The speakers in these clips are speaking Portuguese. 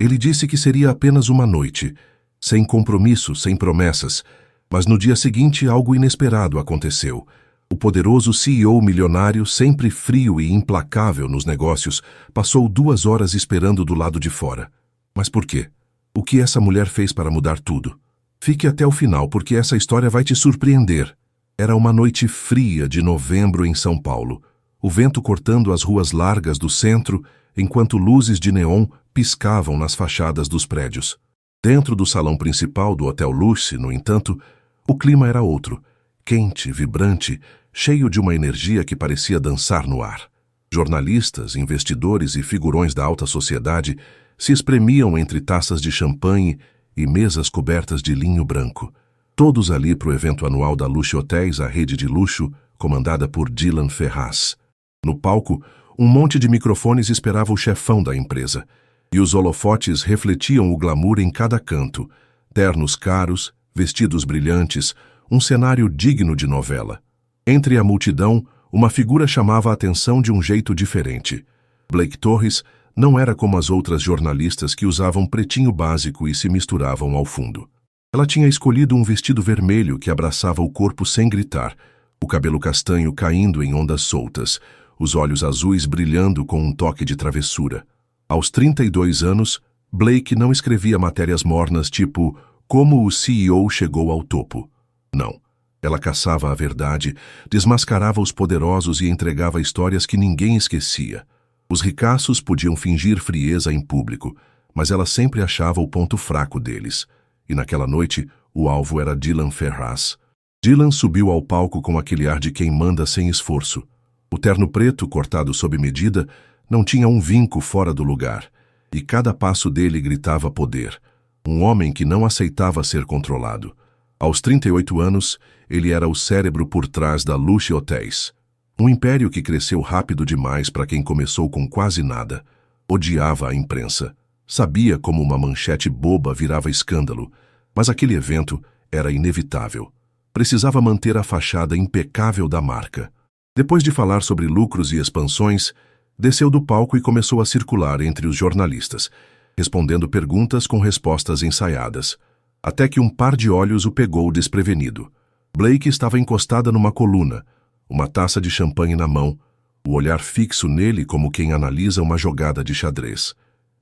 Ele disse que seria apenas uma noite, sem compromisso, sem promessas, mas no dia seguinte algo inesperado aconteceu. O poderoso CEO milionário, sempre frio e implacável nos negócios, passou 2 horas esperando do lado de fora. Mas por quê? O que essa mulher fez para mudar tudo? Fique até o final, porque essa história vai te surpreender. Era uma noite fria de novembro em São Paulo, o vento cortando as ruas largas do centro, enquanto luzes de neon piscavam nas fachadas dos prédios. Dentro do salão principal do Hotel Luxe, no entanto, o clima era outro, quente, vibrante, cheio de uma energia que parecia dançar no ar. Jornalistas, investidores e figurões da alta sociedade se espremiam entre taças de champanhe e mesas cobertas de linho branco. Todos ali para o evento anual da Luxe Hotéis, a rede de luxo, comandada por Dylan Ferraz. No palco, um monte de microfones esperava o chefão da empresa, e os holofotes refletiam o glamour em cada canto, ternos caros, vestidos brilhantes, um cenário digno de novela. Entre a multidão, uma figura chamava a atenção de um jeito diferente. Blake Torres não era como as outras jornalistas que usavam pretinho básico e se misturavam ao fundo. Ela tinha escolhido um vestido vermelho que abraçava o corpo sem gritar, o cabelo castanho caindo em ondas soltas, os olhos azuis brilhando com um toque de travessura. Aos 32 anos, Blake não escrevia matérias mornas tipo "Como o CEO chegou ao topo". Não. Ela caçava a verdade, desmascarava os poderosos e entregava histórias que ninguém esquecia. Os ricaços podiam fingir frieza em público, mas ela sempre achava o ponto fraco deles. E naquela noite, o alvo era Dylan Ferraz. Dylan subiu ao palco com aquele ar de quem manda sem esforço. O terno preto, cortado sob medida, não tinha um vinco fora do lugar, e cada passo dele gritava poder. Um homem que não aceitava ser controlado. Aos 38 anos, ele era o cérebro por trás da Luxe Hotéis. Um império que cresceu rápido demais para quem começou com quase nada. Odiava a imprensa. Sabia como uma manchete boba virava escândalo, mas aquele evento era inevitável. Precisava manter a fachada impecável da marca. Depois de falar sobre lucros e expansões, desceu do palco e começou a circular entre os jornalistas, respondendo perguntas com respostas ensaiadas, até que um par de olhos o pegou desprevenido. Blake estava encostada numa coluna, uma taça de champanhe na mão, o olhar fixo nele como quem analisa uma jogada de xadrez.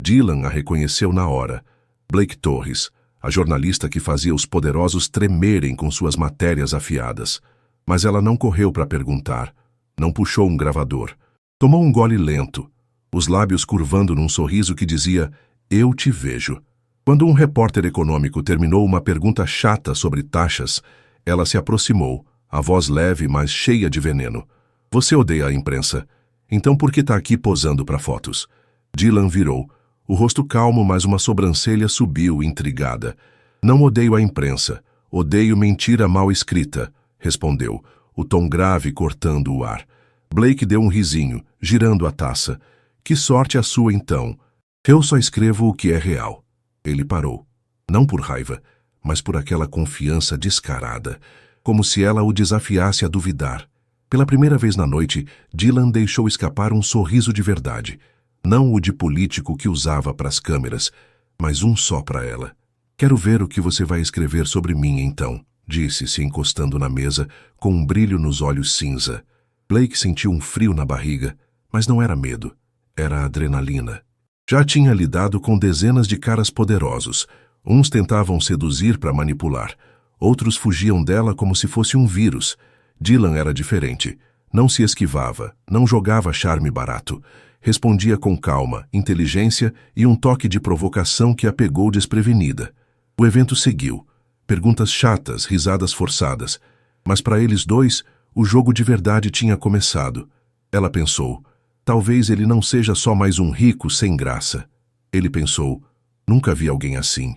Dylan a reconheceu na hora. Blake Torres, a jornalista que fazia os poderosos tremerem com suas matérias afiadas. Mas ela não correu para perguntar, não puxou um gravador. Tomou um gole lento, os lábios curvando num sorriso que dizia, "Eu te vejo". Quando um repórter econômico terminou uma pergunta chata sobre taxas, ela se aproximou, a voz leve, mas cheia de veneno. "Você odeia a imprensa. Então por que está aqui posando para fotos?" Dylan virou, o rosto calmo, mas uma sobrancelha subiu, intrigada. "Não odeio a imprensa. Odeio mentira mal escrita", respondeu, o tom grave cortando o ar. Blake deu um risinho, girando a taça. "Que sorte a sua, então. Eu só escrevo o que é real." Ele parou. Não por raiva, mas por aquela confiança descarada, como se ela o desafiasse a duvidar. Pela primeira vez na noite, Dylan deixou escapar um sorriso de verdade. Não o de político que usava para as câmeras, mas um só para ela. "Quero ver o que você vai escrever sobre mim, então", disse, se encostando na mesa, com um brilho nos olhos cinza. Blake sentiu um frio na barriga, mas não era medo, era adrenalina. Já tinha lidado com dezenas de caras poderosos. Uns tentavam seduzir para manipular, outros fugiam dela como se fosse um vírus. Dylan era diferente. Não se esquivava, não jogava charme barato. Respondia com calma, inteligência e um toque de provocação que a pegou desprevenida. O evento seguiu. Perguntas chatas, risadas forçadas. Mas para eles dois, o jogo de verdade tinha começado. Ela pensou, talvez ele não seja só mais um rico sem graça. Ele pensou, nunca vi alguém assim.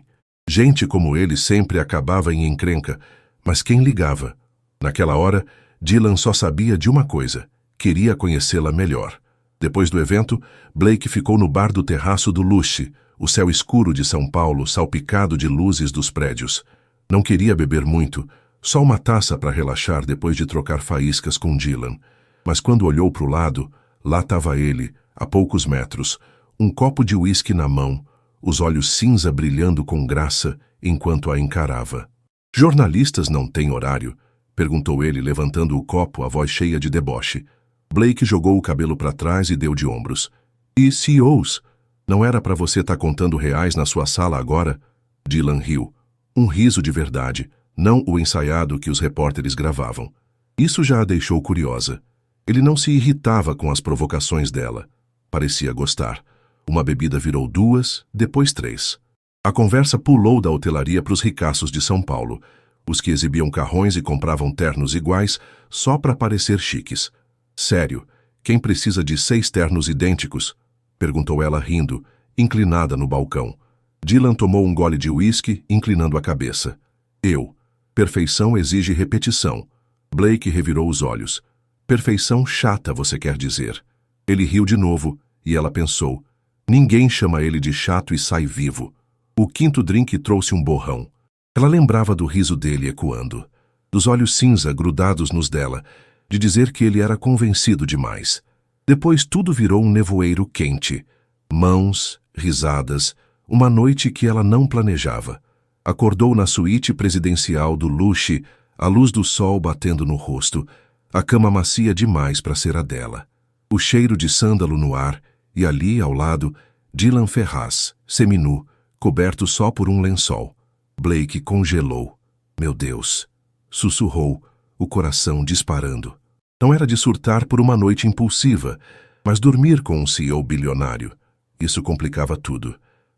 Gente como ele sempre acabava em encrenca, mas quem ligava? Naquela hora, Dylan só sabia de uma coisa, queria conhecê-la melhor. Depois do evento, Blake ficou no bar do terraço do Luxe, o céu escuro de São Paulo salpicado de luzes dos prédios. Não queria beber muito, só uma taça para relaxar depois de trocar faíscas com Dylan. Mas quando olhou para o lado, lá estava ele, a poucos metros, um copo de uísque na mão, os olhos cinza brilhando com graça enquanto a encarava. Jornalistas não têm horário? Perguntou ele, levantando o copo, a voz cheia de deboche. Blake jogou o cabelo para trás e deu de ombros. E CEOs? Não era para você estar contando reais na sua sala agora? Dylan riu. Um riso de verdade, não o ensaiado que os repórteres gravavam. Isso já a deixou curiosa. Ele não se irritava com as provocações dela. Parecia gostar. Uma bebida virou 2, depois 3. A conversa pulou da hotelaria para os ricaços de São Paulo, os que exibiam carrões e compravam ternos iguais só para parecer chiques. Sério, quem precisa de 6 ternos idênticos? Perguntou ela rindo, inclinada no balcão. Dylan tomou um gole de uísque, inclinando a cabeça. Eu. Perfeição exige repetição. Blake revirou os olhos. Perfeição chata, você quer dizer. Ele riu de novo, e ela pensou. Ninguém chama ele de chato e sai vivo. O quinto drink trouxe um borrão. Ela lembrava do riso dele ecoando, dos olhos cinza grudados nos dela, de dizer que ele era convencido demais. Depois tudo virou um nevoeiro quente. Mãos, risadas, uma noite que ela não planejava. Acordou na suíte presidencial do luxo, a luz do sol batendo no rosto, a cama macia demais para ser a dela. O cheiro de sândalo no ar, e ali, ao lado, Dylan Ferraz, seminu, coberto só por um lençol. Blake congelou. Meu Deus! Sussurrou, o coração disparando. Não era de surtar por uma noite impulsiva, mas dormir com um CEO bilionário. Isso complicava tudo.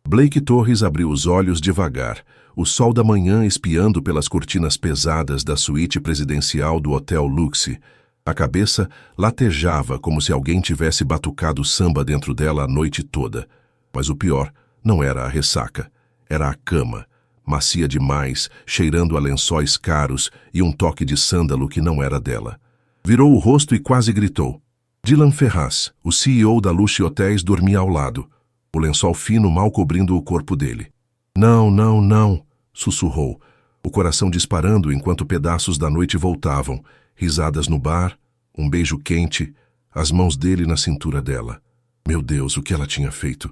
Blake Torres abriu os olhos devagar, o sol da manhã espiando pelas cortinas pesadas da suíte presidencial do Hotel Luxe. A cabeça latejava como se alguém tivesse batucado samba dentro dela a noite toda. Mas o pior não era a ressaca, era a cama. Macia demais, cheirando a lençóis caros e um toque de sândalo que não era dela. Virou o rosto e quase gritou. Dylan Ferraz, o CEO da Luxo Hotéis, dormia ao lado, o lençol fino mal cobrindo o corpo dele. Não, não, não, sussurrou, o coração disparando enquanto pedaços da noite voltavam, risadas no bar, um beijo quente, as mãos dele na cintura dela. Meu Deus, o que ela tinha feito?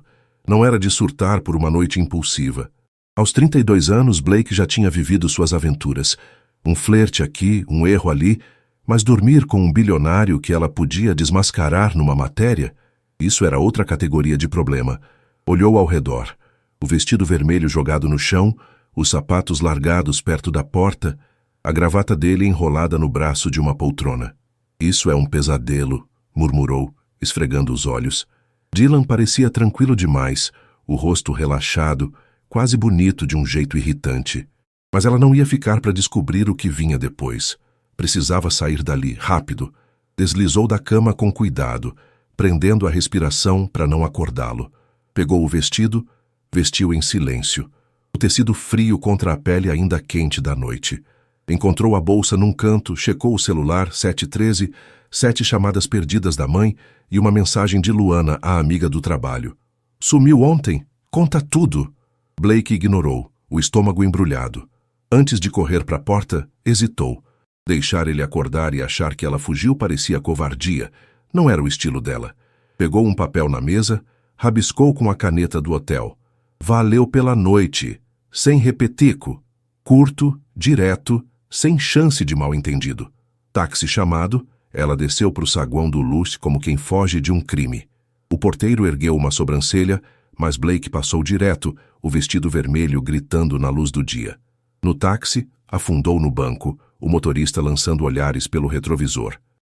Não era de surtar por uma noite impulsiva. Aos 32 anos, Blake já tinha vivido suas aventuras. Um flerte aqui, um erro ali, mas dormir com um bilionário que ela podia desmascarar numa matéria, isso era outra categoria de problema. Olhou ao redor. O vestido vermelho jogado no chão, os sapatos largados perto da porta, a gravata dele enrolada no braço de uma poltrona. Isso é um pesadelo, murmurou, esfregando os olhos. Dylan parecia tranquilo demais, o rosto relaxado, quase bonito de um jeito irritante. Mas ela não ia ficar para descobrir o que vinha depois. Precisava sair dali, rápido. Deslizou da cama com cuidado, prendendo a respiração para não acordá-lo. Pegou o vestido, vestiu em silêncio. O tecido frio contra a pele ainda quente da noite. Encontrou a bolsa num canto, checou o celular, 7h13, 7 chamadas perdidas da mãe e uma mensagem de Luana, a amiga do trabalho. Sumiu ontem? Conta tudo! Blake ignorou, o estômago embrulhado. Antes de correr para a porta, hesitou. Deixar ele acordar e achar que ela fugiu parecia covardia. Não era o estilo dela. Pegou um papel na mesa, rabiscou com a caneta do hotel. Valeu pela noite. Sem repetico. Curto, direto, sem chance de mal-entendido. Táxi chamado, ela desceu para o saguão do Luxe como quem foge de um crime. O porteiro ergueu uma sobrancelha, mas Blake passou direto, o vestido vermelho gritando na luz do dia. No táxi, afundou no banco, o motorista lançando olhares pelo retrovisor.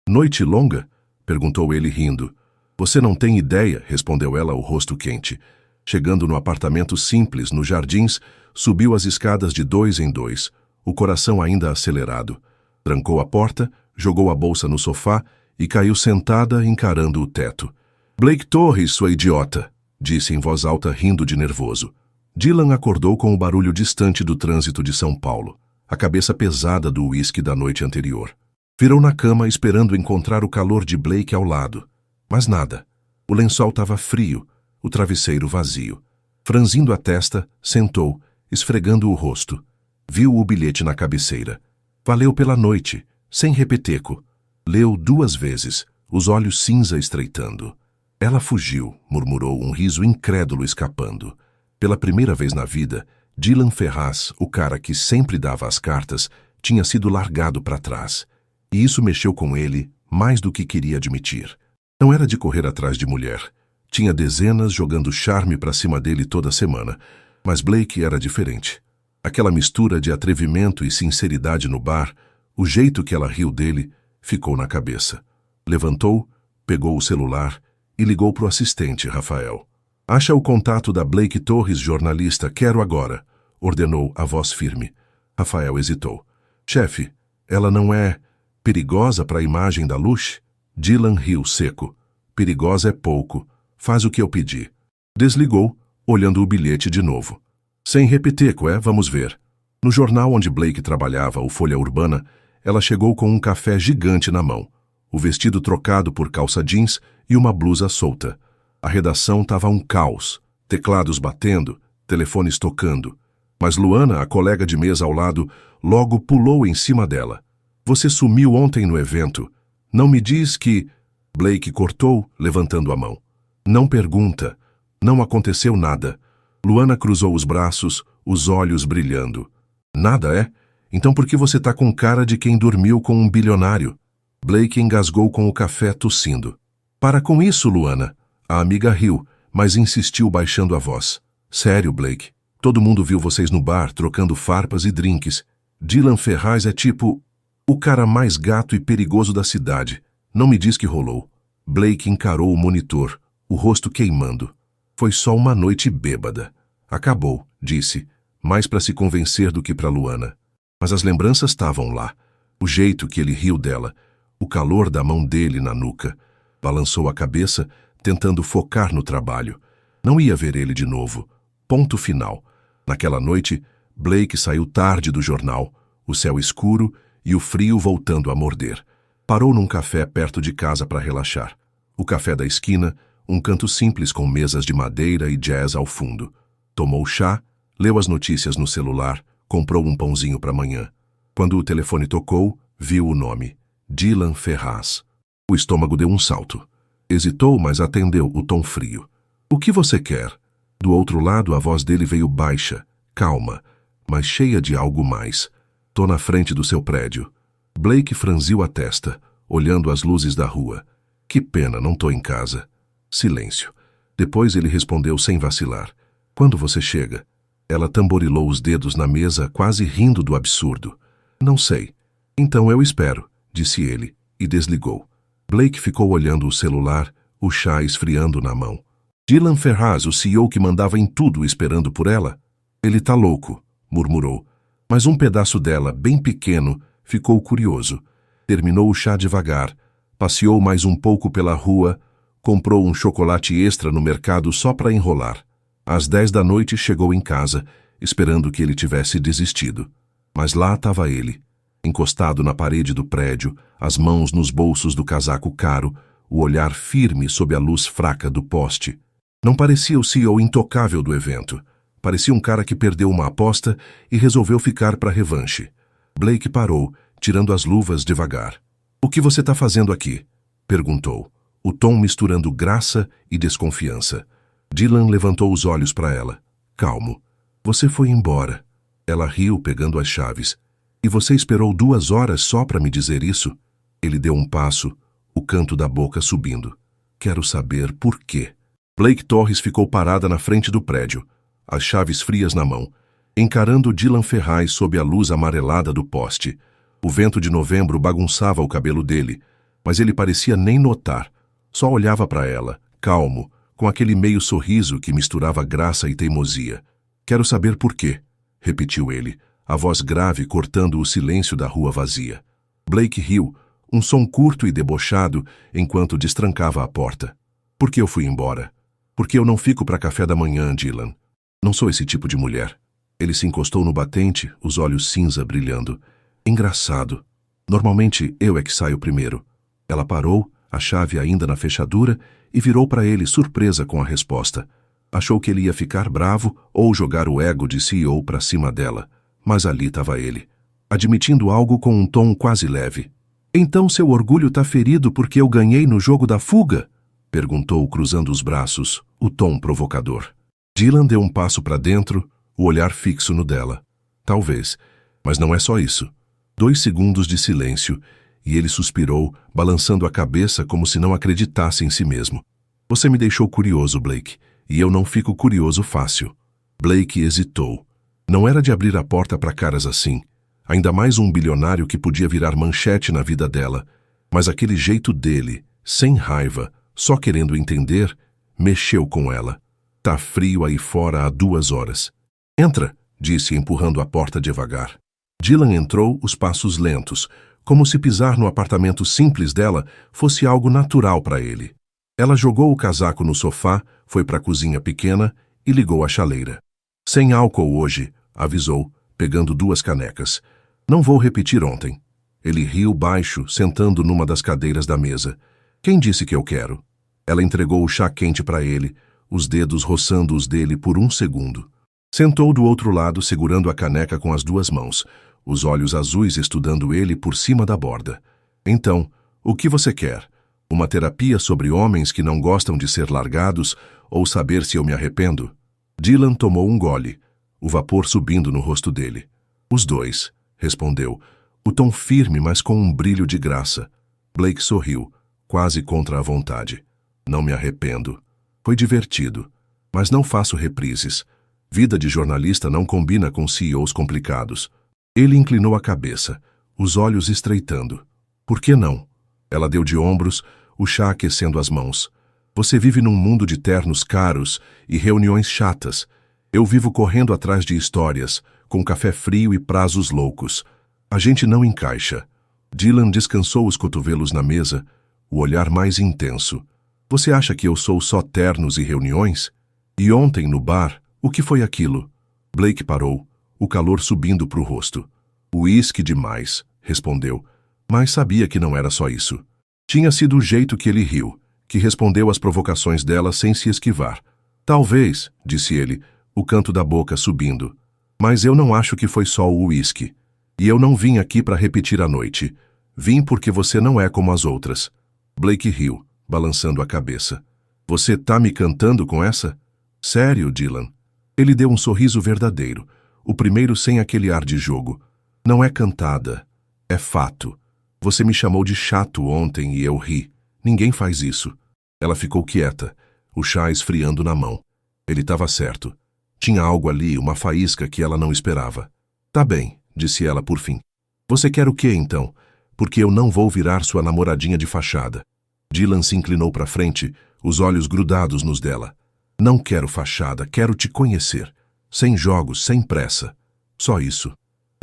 Noite longa? Perguntou ele rindo. Você não tem ideia, respondeu ela, o rosto quente. Chegando no apartamento simples, nos jardins, subiu as escadas de 2 em 2, o coração ainda acelerado. Trancou a porta, jogou a bolsa no sofá e caiu sentada encarando o teto. Blake Torres, sua idiota! Disse em voz alta, rindo de nervoso. Dylan acordou com o barulho distante do trânsito de São Paulo, a cabeça pesada do uísque da noite anterior. Virou na cama esperando encontrar o calor de Blake ao lado. Mas nada. O lençol estava frio, o travesseiro vazio. Franzindo a testa, sentou, esfregando o rosto. Viu o bilhete na cabeceira. Valeu pela noite, sem repeteco. Leu 2 vezes, os olhos cinza estreitando. Ela fugiu, murmurou, um riso incrédulo escapando. Pela primeira vez na vida, Dylan Ferraz, o cara que sempre dava as cartas, tinha sido largado para trás. E isso mexeu com ele mais do que queria admitir. Não era de correr atrás de mulher. Tinha dezenas jogando charme para cima dele toda semana. Mas Blake era diferente. Aquela mistura de atrevimento e sinceridade no bar, o jeito que ela riu dele, ficou na cabeça. Levantou, pegou o celular e ligou para o assistente, Rafael. Acha o contato da Blake Torres, jornalista, quero agora, ordenou a voz firme. Rafael hesitou. Chefe, ela não é perigosa para a imagem da Luz? Dylan riu seco. Perigosa é pouco. Faz o que eu pedi. Desligou, olhando o bilhete de novo. Sem repeteco, vamos ver. No jornal onde Blake trabalhava, o Folha Urbana, ela chegou com um café gigante na mão, o vestido trocado por calça jeans e uma blusa solta. A redação estava um caos, teclados batendo, telefones tocando. Mas Luana, a colega de mesa ao lado, logo pulou em cima dela. Você sumiu ontem no evento. Não me diz que... Blake cortou, levantando a mão. Não pergunta. Não aconteceu nada. Luana cruzou os braços, os olhos brilhando. Nada, é? Então por que você tá com cara de quem dormiu com um bilionário? Blake engasgou com o café tossindo. Para com isso, Luana. A amiga riu, mas insistiu baixando a voz. Sério, Blake. Todo mundo viu vocês no bar, trocando farpas e drinks. Dylan Ferraz é tipo... o cara mais gato e perigoso da cidade. Não me diz que rolou. Blake encarou o monitor, o rosto queimando. Foi só uma noite bêbada. Acabou, disse, mais para se convencer do que para Luana. Mas as lembranças estavam lá. O jeito que ele riu dela, o calor da mão dele na nuca. Balançou a cabeça, tentando focar no trabalho. Não ia ver ele de novo. Ponto final. Naquela noite, Blake saiu tarde do jornal, o céu escuro e o frio voltando a morder. Parou num café perto de casa para relaxar. O café da esquina, um canto simples com mesas de madeira e jazz ao fundo. Tomou chá, leu as notícias no celular, comprou um pãozinho para amanhã. Quando o telefone tocou, viu o nome. Dylan Ferraz. O estômago deu um salto. Hesitou, mas atendeu o tom frio. O que você quer? Do outro lado, a voz dele veio baixa, calma, mas cheia de algo mais. Tô na frente do seu prédio. Blake franziu a testa, olhando as luzes da rua. Que pena, não tô em casa. Silêncio. Depois ele respondeu sem vacilar. Quando você chega? Ela tamborilou os dedos na mesa, quase rindo do absurdo. Não sei. Então eu espero, disse ele, e desligou. Blake ficou olhando o celular, o chá esfriando na mão. Dylan Ferraz, o CEO que mandava em tudo esperando por ela? Ele tá louco, murmurou. Mas um pedaço dela, bem pequeno, ficou curioso. Terminou o chá devagar, passeou mais um pouco pela rua, comprou um chocolate extra no mercado só para enrolar. Às 10 da noite chegou em casa, esperando que ele tivesse desistido. Mas lá estava ele, encostado na parede do prédio, as mãos nos bolsos do casaco caro, o olhar firme sob a luz fraca do poste. Não parecia o CEO intocável do evento. Parecia um cara que perdeu uma aposta e resolveu ficar para revanche. Blake parou, tirando as luvas devagar. O que você está fazendo aqui? Perguntou, o tom misturando graça e desconfiança. Dylan levantou os olhos para ela. Calmo. Você foi embora. Ela riu, pegando as chaves. E você esperou 2 horas só para me dizer isso? Ele deu um passo, o canto da boca subindo. Quero saber por quê. Blake Torres ficou parada na frente do prédio, as chaves frias na mão, encarando Dylan Ferraz sob a luz amarelada do poste. O vento de novembro bagunçava o cabelo dele, mas ele parecia nem notar. Só olhava para ela, calmo, com aquele meio sorriso que misturava graça e teimosia. Quero saber por quê, repetiu ele, a voz grave cortando o silêncio da rua vazia. Blake riu, um som curto e debochado, enquanto destrancava a porta. Por que eu fui embora? Porque eu não fico para café da manhã, Dylan. Não sou esse tipo de mulher. Ele se encostou no batente, os olhos cinza brilhando. Engraçado. Normalmente eu é que saio primeiro. Ela parou, a chave ainda na fechadura, e virou para ele surpresa com a resposta. Achou que ele ia ficar bravo ou jogar o ego de CEO para cima dela. Mas ali estava ele, admitindo algo com um tom quase leve. Então seu orgulho tá ferido porque eu ganhei no jogo da fuga? Perguntou, cruzando os braços, o tom provocador. Dylan deu um passo para dentro, o olhar fixo no dela. Talvez, mas não é só isso. 2 segundos de silêncio, e ele suspirou, balançando a cabeça como se não acreditasse em si mesmo. Você me deixou curioso, Blake, e eu não fico curioso fácil. Blake hesitou. Não era de abrir a porta para caras assim, ainda mais um bilionário que podia virar manchete na vida dela, mas aquele jeito dele, sem raiva, só querendo entender, mexeu com ela. Tá frio aí fora há 2 horas. Entra, disse, empurrando a porta devagar. Dylan entrou, os passos lentos, como se pisar no apartamento simples dela fosse algo natural para ele. Ela jogou o casaco no sofá, foi para a cozinha pequena e ligou a chaleira. Sem álcool hoje, avisou, pegando 2 canecas. Não vou repetir ontem. Ele riu baixo, sentando numa das cadeiras da mesa. Quem disse que eu quero? Ela entregou o chá quente para ele, os dedos roçando os dele por 1 segundo. Sentou do outro lado, segurando a caneca com as 2 mãos, os olhos azuis estudando ele por cima da borda. Então, o que você quer? Uma terapia sobre homens que não gostam de ser largados ou saber se eu me arrependo? Dylan tomou um gole, o vapor subindo no rosto dele. Os 2, respondeu, o tom firme, mas com um brilho de graça. Blake sorriu, quase contra a vontade. Não me arrependo. Foi divertido, mas não faço reprises. Vida de jornalista não combina com CEOs complicados. Ele inclinou a cabeça, os olhos estreitando. Por que não? Ela deu de ombros, o chá aquecendo as mãos. Você vive num mundo de ternos caros e reuniões chatas. Eu vivo correndo atrás de histórias, com café frio e prazos loucos. A gente não encaixa. Dylan descansou os cotovelos na mesa, o olhar mais intenso. Você acha que eu sou só ternos e reuniões? E ontem, no bar, o que foi aquilo? Blake parou, o calor subindo para o rosto. Uísque demais, respondeu, mas sabia que não era só isso. Tinha sido o jeito que ele riu, que respondeu às provocações dela sem se esquivar. Talvez, disse ele, o canto da boca subindo. Mas eu não acho que foi só o uísque. E eu não vim aqui para repetir a noite. Vim porque você não é como as outras. Blake riu, balançando a cabeça. Você tá me cantando com essa? Sério, Dylan? Ele deu um sorriso verdadeiro, o primeiro sem aquele ar de jogo. Não é cantada, é fato. Você me chamou de chato ontem e eu ri. Ninguém faz isso. Ela ficou quieta, o chá esfriando na mão. Ele estava certo. Tinha algo ali, uma faísca que ela não esperava. Tá bem, disse ela por fim. Você quer o quê, então? Porque eu não vou virar sua namoradinha de fachada. Dylan se inclinou para frente, os olhos grudados nos dela. Não quero fachada, quero te conhecer. Sem jogos, sem pressa. Só isso.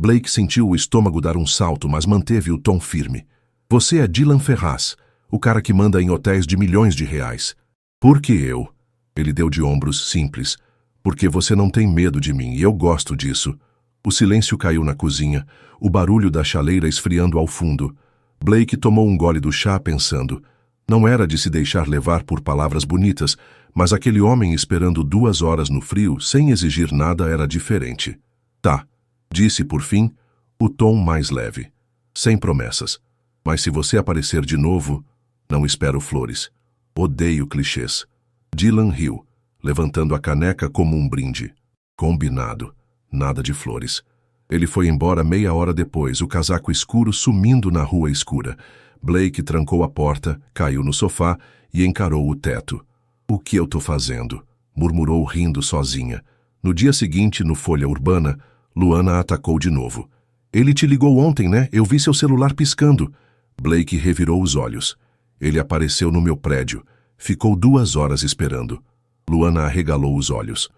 Blake sentiu o estômago dar um salto, mas manteve o tom firme. Você é Dylan Ferraz, o cara que manda em hotéis de milhões de reais. Por que eu? Ele deu de ombros, simples. Porque você não tem medo de mim, e eu gosto disso. O silêncio caiu na cozinha, o barulho da chaleira esfriando ao fundo. Blake tomou um gole do chá pensando. Não era de se deixar levar por palavras bonitas, mas aquele homem esperando 2 horas no frio, sem exigir nada, era diferente. Tá, disse por fim, o tom mais leve. Sem promessas. Mas se você aparecer de novo, não espero flores. Odeio clichês. Dylan riu, levantando a caneca como um brinde. Combinado. Nada de flores. Ele foi embora meia hora depois, o casaco escuro sumindo na rua escura. Blake trancou a porta, caiu no sofá e encarou o teto. O que eu tô fazendo? Murmurou rindo sozinha. No dia seguinte, no Folha Urbana, Luana a atacou de novo. Ele te ligou ontem, né? Eu vi seu celular piscando. Blake revirou os olhos. Ele apareceu no meu prédio. Ficou 2 horas esperando. Luana arregalou os olhos.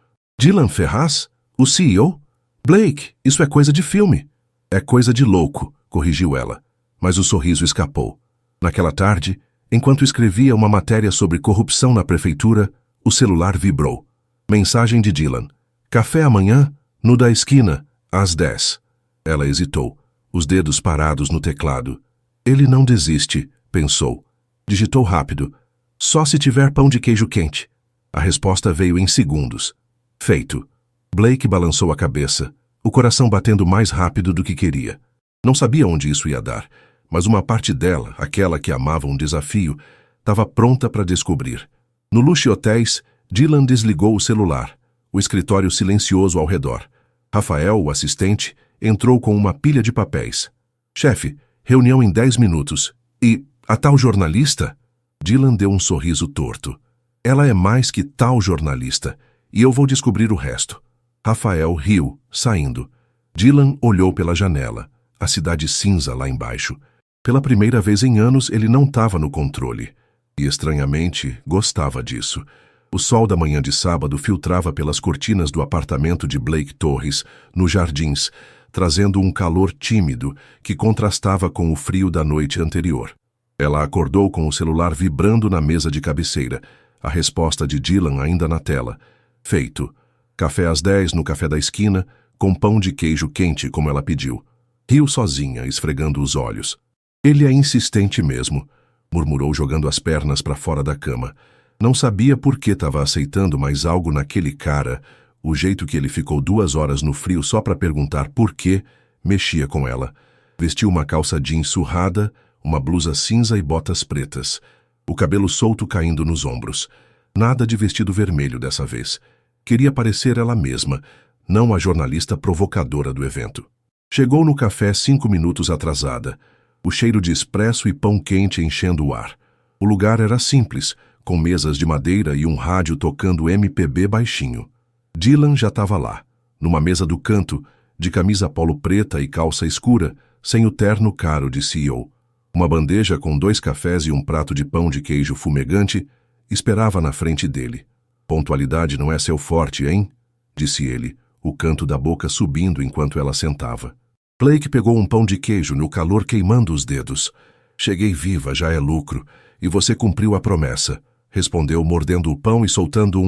Dylan Ferraz? O CEO? Blake, isso é coisa de filme. É coisa de louco, corrigiu ela. Mas o sorriso escapou. Naquela tarde, enquanto escrevia uma matéria sobre corrupção na prefeitura, o celular vibrou. Mensagem de Dylan. Café amanhã, no da esquina, às 10. Ela hesitou, os dedos parados no teclado. Ele não desiste, pensou. Digitou rápido. Só se tiver pão de queijo quente. A resposta veio em segundos. Feito. Blake balançou a cabeça, o coração batendo mais rápido do que queria. Não sabia onde isso ia dar, mas uma parte dela, aquela que amava um desafio, estava pronta para descobrir. No Luxo Hotéis, Dylan desligou o celular. O escritório silencioso ao redor. Rafael, o assistente, entrou com uma pilha de papéis. Chefe, reunião em 10 minutos. E a tal jornalista? Dylan deu um sorriso torto. Ela é mais que tal jornalista, e eu vou descobrir o resto. Rafael riu, saindo. Dylan olhou pela janela, a cidade cinza lá embaixo. Pela primeira vez em anos, ele não estava no controle. E, estranhamente, gostava disso. O sol da manhã de sábado filtrava pelas cortinas do apartamento de Blake Torres, nos Jardins, trazendo um calor tímido que contrastava com o frio da noite anterior. Ela acordou com o celular vibrando na mesa de cabeceira. A resposta de Dylan ainda na tela. Feito. Café às 10 no café da esquina, com pão de queijo quente como ela pediu. Riu sozinha, esfregando os olhos. Ele é insistente mesmo, murmurou jogando as pernas para fora da cama. Não sabia por que estava aceitando, mas algo naquele cara, o jeito que ele ficou 2 horas no frio só para perguntar por quê, mexia com ela. Vestiu uma calça jeans surrada, uma blusa cinza e botas pretas. O cabelo solto caindo nos ombros. Nada de vestido vermelho dessa vez. Queria parecer ela mesma, não a jornalista provocadora do evento. Chegou no café 5 minutos atrasada. O cheiro de expresso e pão quente enchendo o ar. O lugar era simples, com mesas de madeira e um rádio tocando MPB baixinho. Dylan já estava lá, numa mesa do canto, de camisa polo preta e calça escura, sem o terno caro de CEO. Uma bandeja com 2 cafés e um prato de pão de queijo fumegante esperava na frente dele. Pontualidade não é seu forte, hein? Disse ele, o canto da boca subindo enquanto ela sentava. Blake pegou um pão de queijo no calor queimando os dedos. Cheguei viva, já é lucro, e você cumpriu a promessa. Respondeu mordendo o pão e soltando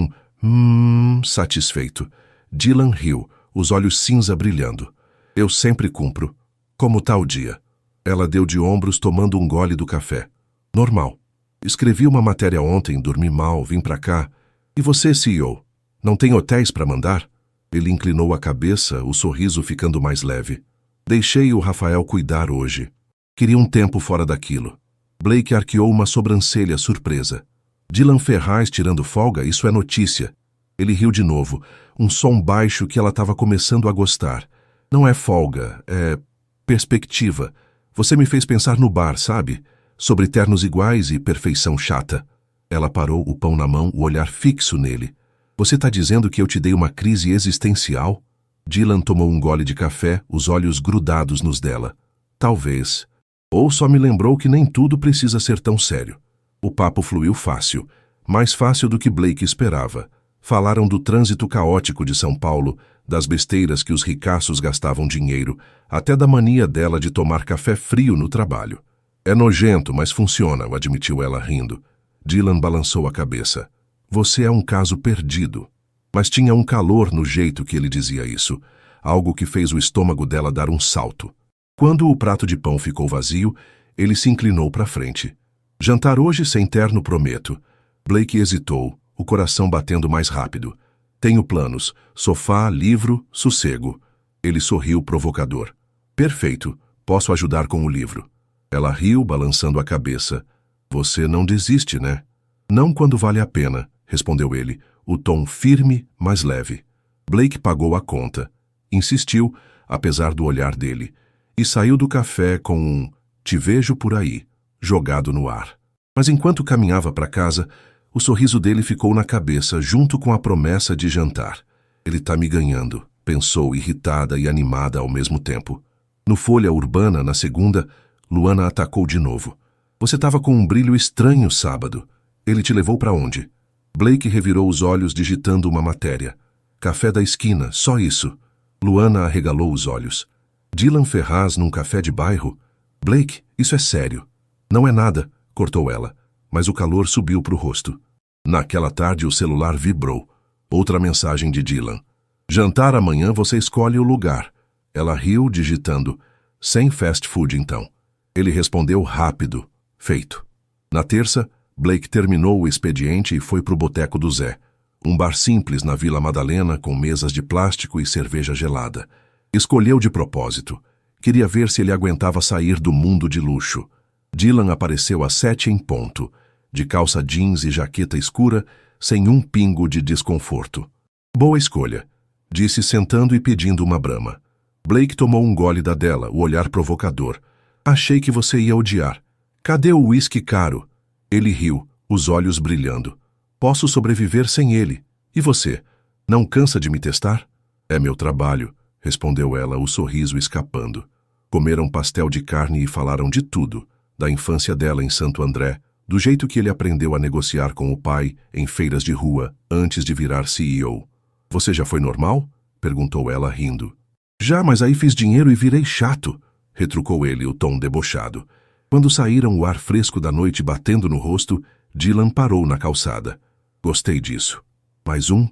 um satisfeito. Dylan riu, os olhos cinza brilhando. Eu sempre cumpro. Como tá o dia? Ela deu de ombros tomando um gole do café. Normal. Escrevi uma matéria ontem, dormi mal, vim pra cá. E você, CEO? Não tem hotéis para mandar? Ele inclinou a cabeça, o sorriso ficando mais leve. Deixei o Rafael cuidar hoje. Queria um tempo fora daquilo. Blake arqueou uma sobrancelha surpresa. Dylan Ferraz tirando folga, isso é notícia. Ele riu de novo, um som baixo que ela estava começando a gostar. Não é folga, é perspectiva. Você me fez pensar no bar, sabe? Sobre ternos iguais e perfeição chata. Ela parou, o pão na mão, o olhar fixo nele. Você está dizendo que eu te dei uma crise existencial? Dylan tomou um gole de café, os olhos grudados nos dela. Talvez. Ou só me lembrou que nem tudo precisa ser tão sério. O papo fluiu fácil, mais fácil do que Blake esperava. Falaram do trânsito caótico de São Paulo, das besteiras que os ricaços gastavam dinheiro, até da mania dela de tomar café frio no trabalho. É nojento, mas funciona, admitiu ela rindo. Dylan balançou a cabeça. Você é um caso perdido. Mas tinha um calor no jeito que ele dizia isso, algo que fez o estômago dela dar um salto. Quando o prato de pão ficou vazio, ele se inclinou para frente. Jantar hoje sem terno, prometo. Blake hesitou, o coração batendo mais rápido. Tenho planos, sofá, livro, sossego. Ele sorriu provocador. Perfeito, posso ajudar com o livro. Ela riu, balançando a cabeça. Você não desiste, né? Não quando vale a pena, respondeu ele, o tom firme, mas leve. Blake pagou a conta. Insistiu, apesar do olhar dele, e saiu do café com um "te vejo por aí", jogado no ar. Mas enquanto caminhava para casa, o sorriso dele ficou na cabeça, junto com a promessa de jantar. Ele tá me ganhando, pensou, irritada e animada ao mesmo tempo. No Folha Urbana, na segunda, Luana atacou de novo. Você estava com um brilho estranho sábado. Ele te levou para onde? Blake revirou os olhos digitando uma matéria. Café da esquina, só isso. Luana arregalou os olhos. Dylan Ferraz num café de bairro? Blake, isso é sério. Não é nada, cortou ela, mas o calor subiu para o rosto. Naquela tarde o celular vibrou. Outra mensagem de Dylan. Jantar amanhã, você escolhe o lugar. Ela riu, digitando. Sem fast food, então. Ele respondeu rápido. Feito. Na terça, Blake terminou o expediente e foi para o Boteco do Zé. Um bar simples na Vila Madalena com mesas de plástico e cerveja gelada. Escolheu de propósito. Queria ver se ele aguentava sair do mundo de luxo. Dylan apareceu às 7 em ponto, de calça jeans e jaqueta escura, sem um pingo de desconforto. Boa escolha, disse sentando e pedindo uma brama. Blake tomou um gole da dela, o olhar provocador. Achei que você ia odiar. Cadê o uísque caro? Ele riu, os olhos brilhando. Posso sobreviver sem ele. E você? Não cansa de me testar? É meu trabalho, respondeu ela, o sorriso escapando. Comeram pastel de carne e falaram de tudo, da infância dela em Santo André, do jeito que ele aprendeu a negociar com o pai em feiras de rua antes de virar CEO. Você já foi normal? Perguntou ela rindo. Já, mas aí fiz dinheiro e virei chato, retrucou ele, o tom debochado. Quando saíram, o ar fresco da noite batendo no rosto, Dylan parou na calçada. Gostei disso. Mais um?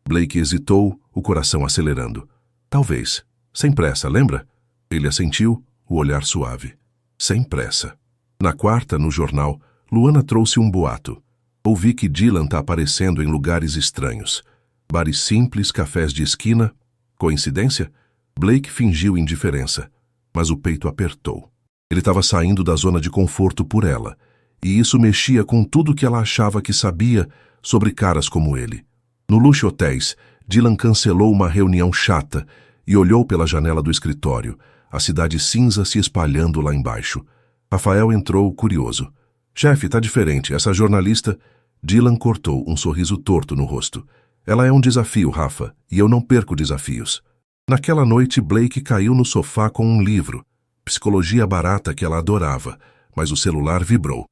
Blake hesitou, o coração acelerando. Talvez. Sem pressa, lembra? Ele assentiu, o olhar suave. Sem pressa. Na quarta, no jornal, Luana trouxe um boato. Ouvi que Dylan tá aparecendo em lugares estranhos. Bares simples, cafés de esquina. Coincidência? Blake fingiu indiferença, mas o peito apertou. Ele estava saindo da zona de conforto por ela, e isso mexia com tudo que ela achava que sabia sobre caras como ele. No Luxo Hotéis, Dylan cancelou uma reunião chata e olhou pela janela do escritório, a cidade cinza se espalhando lá embaixo. Rafael entrou, curioso. Chefe, tá diferente, essa jornalista... Dylan cortou um sorriso torto no rosto. Ela é um desafio, Rafa, e eu não perco desafios. Naquela noite, Blake caiu no sofá com um livro. Psicologia barata que ela adorava, mas o celular vibrou.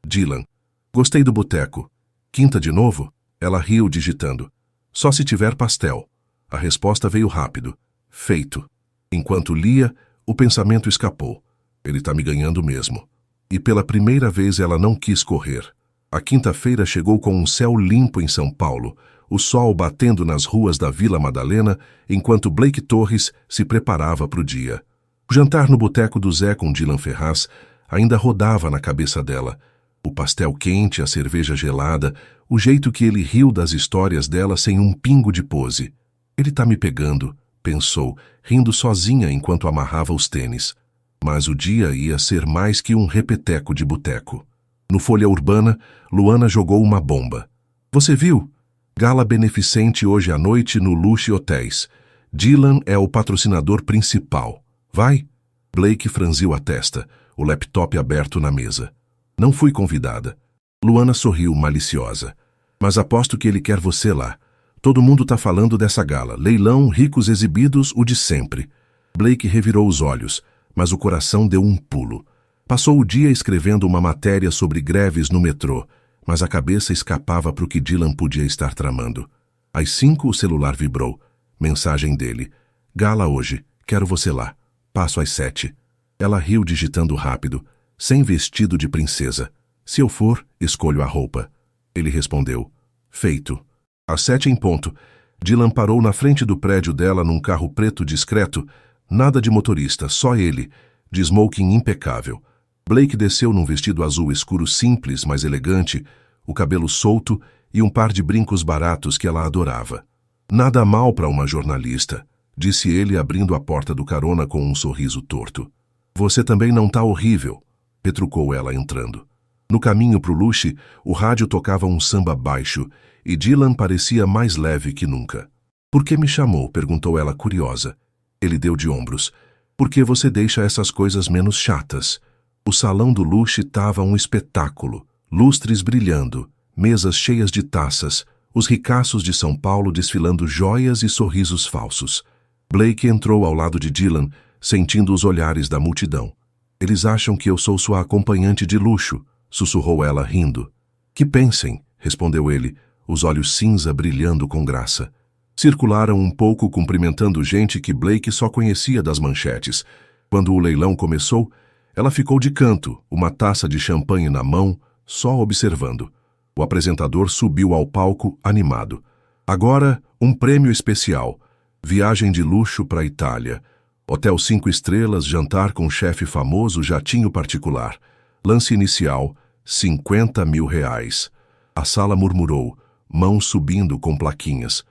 Dylan. Gostei do boteco. Quinta de novo? Ela riu digitando. Só se tiver pastel. A resposta veio rápido. Feito. Enquanto lia, o pensamento escapou. Ele tá me ganhando mesmo. E pela primeira vez ela não quis correr. A quinta-feira chegou com um céu limpo em São Paulo, o sol batendo nas ruas da Vila Madalena, enquanto Blake Torres se preparava para o dia. O jantar no boteco do Zé com Dylan Ferraz ainda rodava na cabeça dela. O pastel quente, a cerveja gelada, o jeito que ele riu das histórias dela sem um pingo de pose. Ele tá me pegando, pensou, rindo sozinha enquanto amarrava os tênis. Mas o dia ia ser mais que um repeteco de boteco. No Folha Urbana, Luana jogou uma bomba. Você viu? Gala beneficente hoje à noite no Luxo Hotéis. Dylan é o patrocinador principal. Vai? Blake franziu a testa, o laptop aberto na mesa. Não fui convidada. Luana sorriu maliciosa. Mas aposto que ele quer você lá. Todo mundo tá falando dessa gala. Leilão, ricos exibidos, o de sempre. Blake revirou os olhos, mas o coração deu um pulo. Passou o dia escrevendo uma matéria sobre greves no metrô, mas a cabeça escapava para o que Dylan podia estar tramando. Às 5 o celular vibrou. Mensagem dele. Gala hoje. Quero você lá. Passo às 7. Ela riu digitando rápido. Sem vestido de princesa. Se eu for, escolho a roupa. Ele respondeu. Feito. Às 7 em ponto, Dylan parou na frente do prédio dela num carro preto discreto. Nada de motorista, só ele. De smoking impecável. Blake desceu num vestido azul escuro simples, mas elegante, o cabelo solto e um par de brincos baratos que ela adorava. Nada mal para uma jornalista, disse ele abrindo a porta do carona com um sorriso torto. Você também não tá horrível, retrucou ela entrando. No caminho pro Luxo, o rádio tocava um samba baixo e Dylan parecia mais leve que nunca. Por que me chamou? Perguntou ela curiosa. Ele deu de ombros. Por que você deixa essas coisas menos chatas? O salão do Luxo estava um espetáculo, lustres brilhando, mesas cheias de taças, os ricaços de São Paulo desfilando joias e sorrisos falsos. Blake entrou ao lado de Dylan, sentindo os olhares da multidão. Eles acham que eu sou sua acompanhante de luxo, sussurrou ela rindo. Que pensem, respondeu ele, os olhos cinza brilhando com graça. Circularam um pouco cumprimentando gente que Blake só conhecia das manchetes. Quando o leilão começou, ela ficou de canto, uma taça de champanhe na mão, só observando. O apresentador subiu ao palco, animado. Agora, um prêmio especial. Viagem de luxo para a Itália. Hotel 5 estrelas, jantar com chefe famoso, jatinho particular. Lance inicial, R$50 mil. A sala murmurou, mãos subindo com plaquinhas.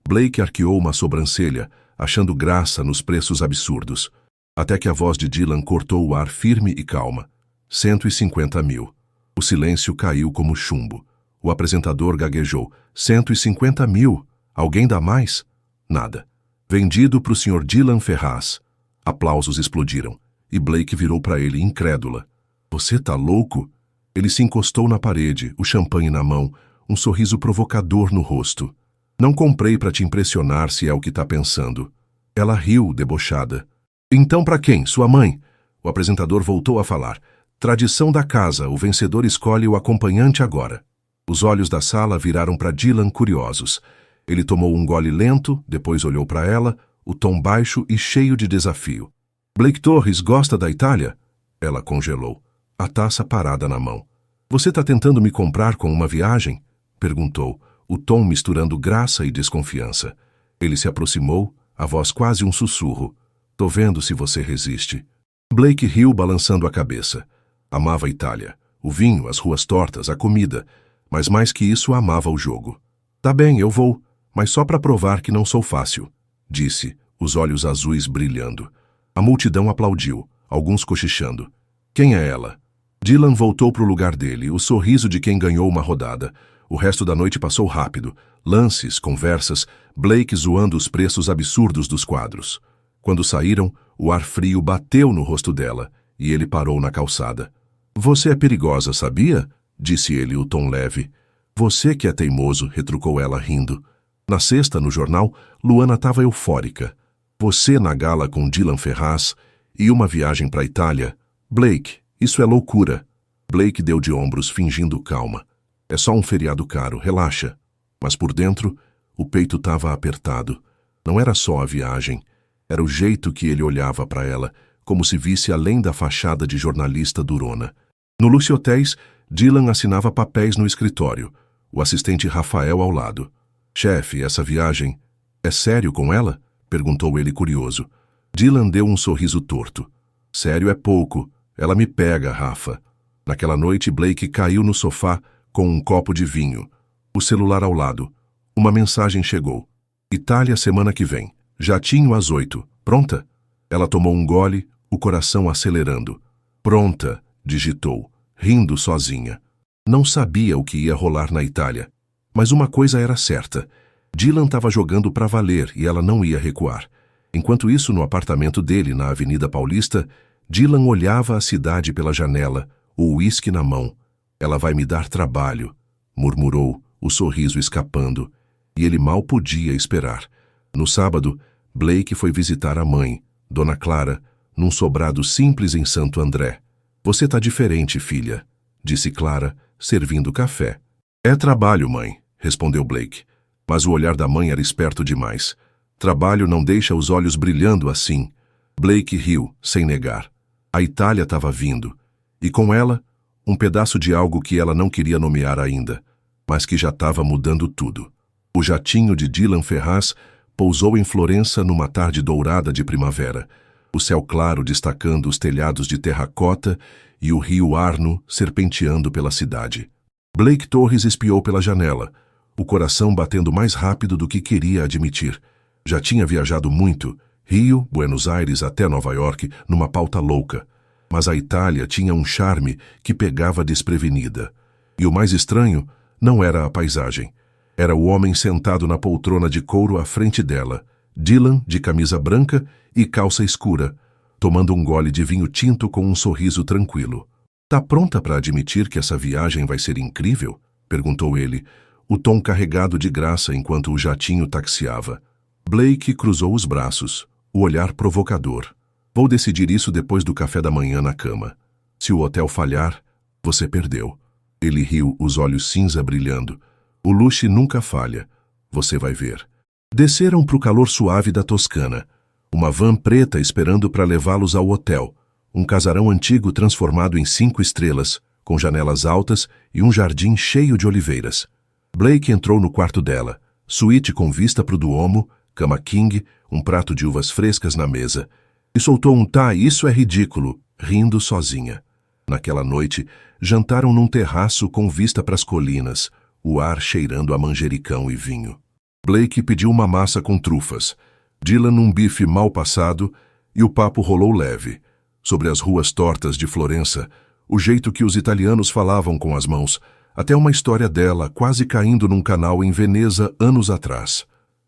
Blake arqueou uma sobrancelha, achando graça nos preços absurdos. Até que a voz de Dylan cortou o ar firme e calma. 150 mil. O silêncio caiu como chumbo. O apresentador gaguejou. 150 mil. Alguém dá mais? Nada. Vendido para o Sr. Dylan Ferraz. Aplausos explodiram, e Blake virou para ele incrédula. Você tá louco? Ele se encostou na parede, o champanhe na mão, um sorriso provocador no rosto. Não comprei para te impressionar, se é o que tá pensando. Ela riu, debochada. Então para quem? Sua mãe? O apresentador voltou a falar. Tradição da casa, o vencedor escolhe o acompanhante agora. Os olhos da sala viraram para Dylan curiosos. Ele tomou um gole lento, depois olhou para ela, o tom baixo e cheio de desafio. Blake Torres gosta da Itália? Ela congelou, a taça parada na mão. Você está tentando me comprar com uma viagem? Perguntou, o tom misturando graça e desconfiança. Ele se aproximou, a voz quase um sussurro. Tô vendo se você resiste. Blake riu balançando a cabeça. Amava a Itália, o vinho, as ruas tortas, a comida, mas mais que isso amava o jogo. Tá bem, eu vou, mas só para provar que não sou fácil, disse, os olhos azuis brilhando. A multidão aplaudiu, alguns cochichando. Quem é ela? Dylan voltou para o lugar dele, o sorriso de quem ganhou uma rodada. O resto da noite passou rápido. Lances, conversas, Blake zoando os preços absurdos dos quadros. Quando saíram, o ar frio bateu no rosto dela, e ele parou na calçada. Você é perigosa, sabia? Disse ele, o tom leve. Você que é teimoso, retrucou ela rindo. Na sexta, no jornal, Luana estava eufórica. Você na gala com Dylan Ferraz e uma viagem para a Itália. Blake, isso é loucura. Blake deu de ombros, fingindo calma. É só um feriado caro, relaxa. Mas por dentro, o peito estava apertado. Não era só a viagem. Era o jeito que ele olhava para ela, como se visse além da fachada de jornalista durona. No Luxy Hotéis, Dylan assinava papéis no escritório, o assistente Rafael ao lado. Chefe, essa viagem é sério com ela? Perguntou ele curioso. Dylan deu um sorriso torto. Sério é pouco. Ela me pega, Rafa. Naquela noite, Blake caiu no sofá com um copo de vinho. O celular ao lado. Uma mensagem chegou. Itália semana que vem. Jatinho às 8. Pronta? Ela tomou um gole, o coração acelerando. Pronta, digitou, rindo sozinha. Não sabia o que ia rolar na Itália. Mas uma coisa era certa. Dylan estava jogando para valer e ela não ia recuar. Enquanto isso, no apartamento dele, na Avenida Paulista, Dylan olhava a cidade pela janela, o uísque na mão. Ela vai me dar trabalho, murmurou, o sorriso escapando. E ele mal podia esperar. No sábado, Blake foi visitar a mãe, Dona Clara, num sobrado simples em Santo André. Você tá diferente, filha, disse Clara, servindo café. É trabalho, mãe, respondeu Blake. Mas o olhar da mãe era esperto demais. Trabalho não deixa os olhos brilhando assim. Blake riu, sem negar. A Itália estava vindo. E com ela, um pedaço de algo que ela não queria nomear ainda, mas que já estava mudando tudo. O jatinho de Dylan Ferraz pousou em Florença numa tarde dourada de primavera, o céu claro destacando os telhados de terracota e o rio Arno serpenteando pela cidade. Blake Torres espiou pela janela, o coração batendo mais rápido do que queria admitir. Já tinha viajado muito, Rio, Buenos Aires até Nova York, numa pauta louca. Mas a Itália tinha um charme que pegava desprevenida. E o mais estranho não era a paisagem. Era o homem sentado na poltrona de couro à frente dela, Dylan, de camisa branca e calça escura, tomando um gole de vinho tinto com um sorriso tranquilo. Tá pronta para admitir que essa viagem vai ser incrível? Perguntou ele, o tom carregado de graça enquanto o jatinho taxiava. Blake cruzou os braços, o olhar provocador. Vou decidir isso depois do café da manhã na cama. Se o hotel falhar, você perdeu. Ele riu, os olhos cinza brilhando. O luxo nunca falha. Você vai ver. Desceram para o calor suave da Toscana. Uma van preta esperando para levá-los ao hotel. Um casarão antigo transformado em 5 estrelas, com janelas altas e um jardim cheio de oliveiras. Blake entrou no quarto dela. Suíte com vista para o Duomo, cama king, um prato de uvas frescas na mesa. E soltou um tá, isso é ridículo, rindo sozinha. Naquela noite, jantaram num terraço com vista para as colinas, o ar cheirando a manjericão e vinho. Blake pediu uma massa com trufas, Dylan um bife mal passado, e o papo rolou leve, sobre as ruas tortas de Florença, o jeito que os italianos falavam com as mãos, até uma história dela quase caindo num canal em Veneza anos atrás.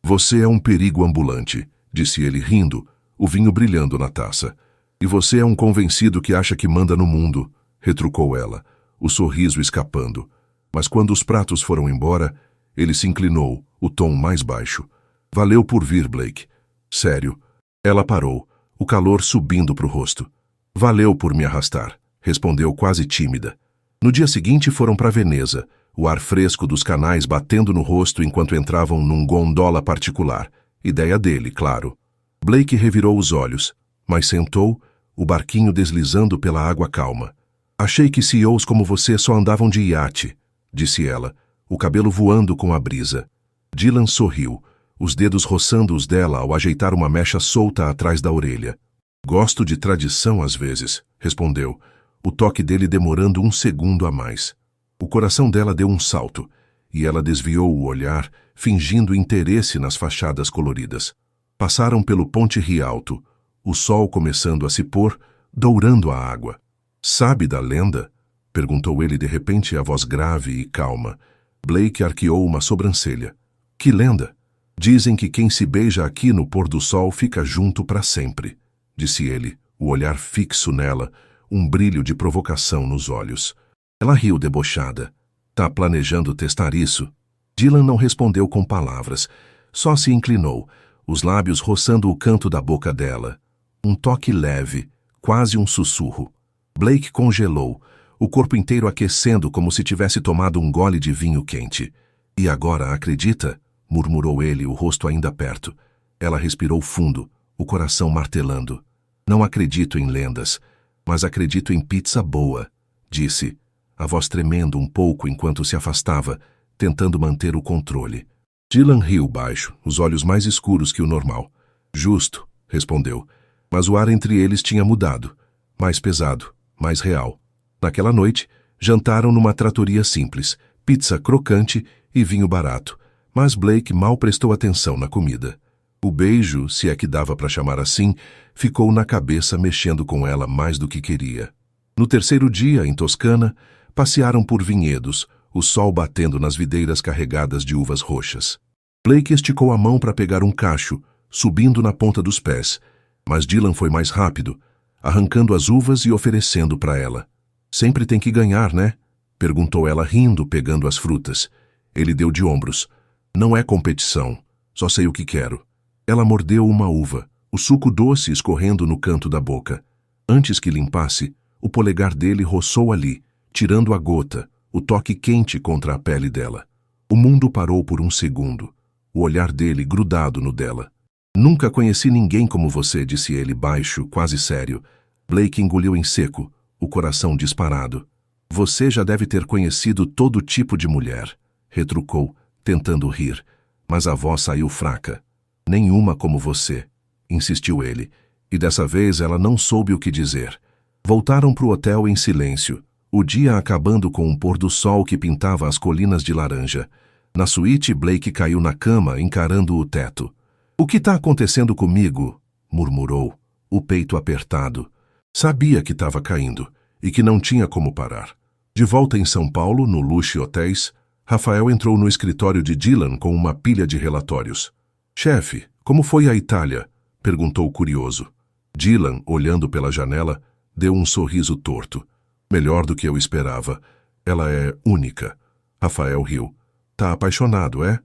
Você é um perigo ambulante, disse ele rindo, o vinho brilhando na taça. E você é um convencido que acha que manda no mundo, retrucou ela, o sorriso escapando. Mas quando os pratos foram embora, ele se inclinou, o tom mais baixo. Valeu por vir, Blake. Sério. Ela parou, o calor subindo para o rosto. Valeu por me arrastar, respondeu quase tímida. No dia seguinte foram para Veneza, o ar fresco dos canais batendo no rosto enquanto entravam num gondola particular. Ideia dele, claro. Blake revirou os olhos, mas sentou, o barquinho deslizando pela água calma. Achei que CEOs como você só andavam de iate, disse ela, o cabelo voando com a brisa. Dylan sorriu, os dedos roçando os dela ao ajeitar uma mecha solta atrás da orelha. Gosto de tradição às vezes, respondeu, o toque dele demorando um segundo a mais. O coração dela deu um salto, e ela desviou o olhar, fingindo interesse nas fachadas coloridas. Passaram pelo Ponte Rialto, o sol começando a se pôr, dourando a água. Sabe da lenda? Perguntou ele de repente, a voz grave e calma. Blake arqueou uma sobrancelha. Que lenda? Dizem que quem se beija aqui no pôr do sol fica junto para sempre, disse ele, o olhar fixo nela, um brilho de provocação nos olhos. Ela riu debochada. Tá planejando testar isso? Dylan não respondeu com palavras, só se inclinou, os lábios roçando o canto da boca dela. Um toque leve, quase um sussurro. Blake congelou, o corpo inteiro aquecendo como se tivesse tomado um gole de vinho quente. E agora, acredita? Murmurou ele, o rosto ainda perto. Ela respirou fundo, o coração martelando. Não acredito em lendas, mas acredito em pizza boa, disse, a voz tremendo um pouco enquanto se afastava, tentando manter o controle. Dylan riu baixo, os olhos mais escuros que o normal. Justo, respondeu, mas o ar entre eles tinha mudado. Mais pesado, mais real. Naquela noite, jantaram numa trattoria simples, pizza crocante e vinho barato, mas Blake mal prestou atenção na comida. O beijo, se é que dava para chamar assim, ficou na cabeça mexendo com ela mais do que queria. No terceiro dia, em Toscana, passearam por vinhedos, o sol batendo nas videiras carregadas de uvas roxas. Blake esticou a mão para pegar um cacho, subindo na ponta dos pés, mas Dylan foi mais rápido, arrancando as uvas e oferecendo para ela. Sempre tem que ganhar, né? Perguntou ela rindo, pegando as frutas. Ele deu de ombros. Não é competição, só sei o que quero. Ela mordeu uma uva, o suco doce escorrendo no canto da boca. Antes que limpasse, o polegar dele roçou ali, tirando a gota, o toque quente contra a pele dela. O mundo parou por um segundo, o olhar dele grudado no dela. Nunca conheci ninguém como você, disse ele baixo, quase sério. Blake engoliu em seco, o coração disparado. Você já deve ter conhecido todo tipo de mulher, retrucou, tentando rir, mas a voz saiu fraca. Nenhuma como você, insistiu ele, e dessa vez ela não soube o que dizer. Voltaram para o hotel em silêncio, o dia acabando com um pôr do sol que pintava as colinas de laranja. Na suíte, Blake caiu na cama, encarando o teto. O que está acontecendo comigo? Murmurou, o peito apertado. Sabia que estava caindo, e que não tinha como parar. De volta em São Paulo, no Luxo Hotéis, Rafael entrou no escritório de Dylan com uma pilha de relatórios. Chefe, como foi a Itália? Perguntou curioso. Dylan, olhando pela janela, deu um sorriso torto. Melhor do que eu esperava. Ela é única. Rafael riu. Tá apaixonado, é?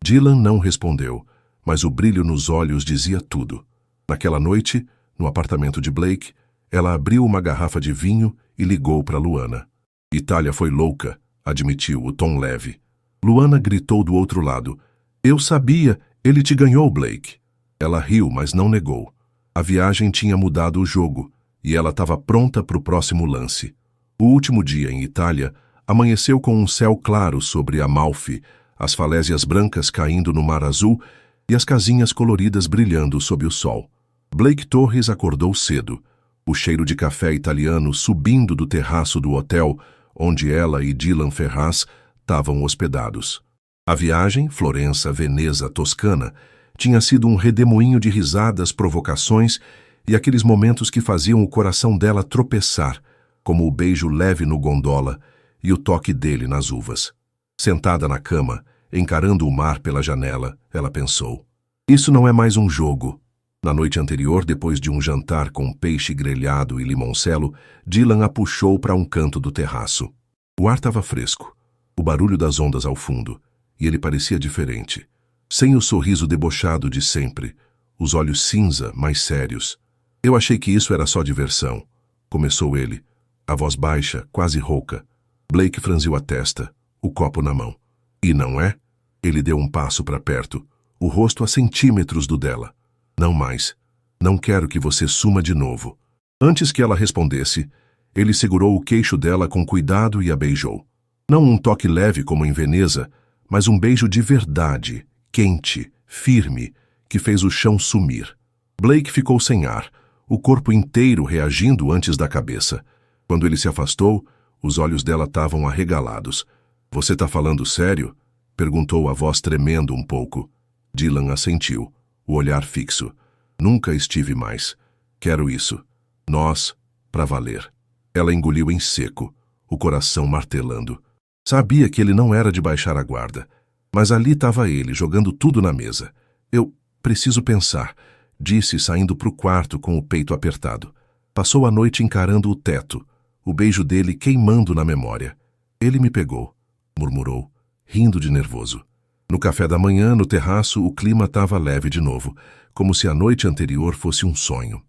Dylan não respondeu, mas o brilho nos olhos dizia tudo. Naquela noite, no apartamento de Blake, ela abriu uma garrafa de vinho e ligou para Luana. Itália foi louca, admitiu o tom leve. Luana gritou do outro lado. Eu sabia, ele te ganhou, Blake. Ela riu, mas não negou. A viagem tinha mudado o jogo, e ela estava pronta para o próximo lance. O último dia em Itália amanheceu com um céu claro sobre Amalfi, as falésias brancas caindo no mar azul e as casinhas coloridas brilhando sob o sol. Blake Torres acordou cedo, o cheiro de café italiano subindo do terraço do hotel onde ela e Dylan Ferraz estavam hospedados. A viagem, Florença, Veneza, Toscana, tinha sido um redemoinho de risadas, provocações e aqueles momentos que faziam o coração dela tropeçar, como o beijo leve no gondola e o toque dele nas uvas. Sentada na cama, encarando o mar pela janela, ela pensou. Isso não é mais um jogo. Na noite anterior, depois de um jantar com peixe grelhado e limoncelo, Dylan a puxou para um canto do terraço. O ar estava fresco, o barulho das ondas ao fundo, e ele parecia diferente. Sem o sorriso debochado de sempre, os olhos cinza, mais sérios. Eu achei que isso era só diversão, começou ele, a voz baixa, quase rouca. Blake franziu a testa, o copo na mão. E não é? Ele deu um passo para perto, o rosto a centímetros do dela. Não mais. Não quero que você suma de novo. Antes que ela respondesse, ele segurou o queixo dela com cuidado e a beijou. Não um toque leve como em Veneza, mas um beijo de verdade, quente, firme, que fez o chão sumir. Blake ficou sem ar, o corpo inteiro reagindo antes da cabeça. Quando ele se afastou, os olhos dela estavam arregalados. Você tá falando sério? Perguntou a voz tremendo um pouco. Dylan assentiu, o olhar fixo. Nunca estive mais. Quero isso. Nós, pra valer. Ela engoliu em seco, o coração martelando. Sabia que ele não era de baixar a guarda, mas ali estava ele, jogando tudo na mesa. Eu preciso pensar, disse saindo pro quarto com o peito apertado. Passou a noite encarando o teto, o beijo dele queimando na memória. Ele me pegou, murmurou, rindo de nervoso. No café da manhã, no terraço, o clima estava leve de novo, como se a noite anterior fosse um sonho.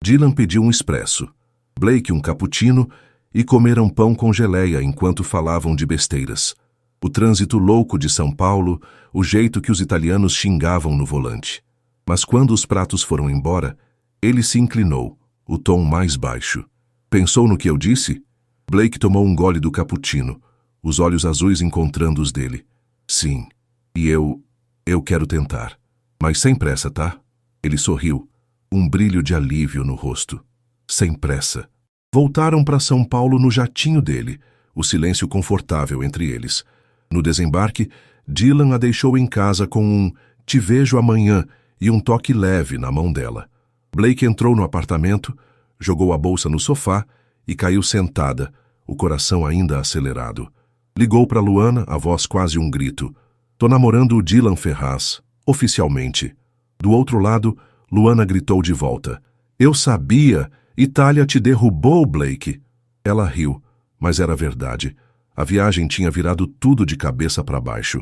Dylan pediu um expresso, Blake um cappuccino e comeram pão com geleia enquanto falavam de besteiras. O trânsito louco de São Paulo, o jeito que os italianos xingavam no volante. Mas quando os pratos foram embora, ele se inclinou, o tom mais baixo. Pensou no que eu disse? Blake tomou um gole do cappuccino, os olhos azuis encontrando os dele. Sim, e eu quero tentar. Mas sem pressa, tá? Ele sorriu, um brilho de alívio no rosto. Sem pressa. Voltaram para São Paulo no jatinho dele, o silêncio confortável entre eles. No desembarque, Dylan a deixou em casa com um "te vejo amanhã" e um toque leve na mão dela. Blake entrou no apartamento, jogou a bolsa no sofá e caiu sentada, o coração ainda acelerado. Ligou para Luana, a voz quase um grito. Tô namorando o Dylan Ferraz, oficialmente. Do outro lado, Luana gritou de volta. Eu sabia! Itália te derrubou, Blake. Ela riu, mas era verdade. A viagem tinha virado tudo de cabeça para baixo.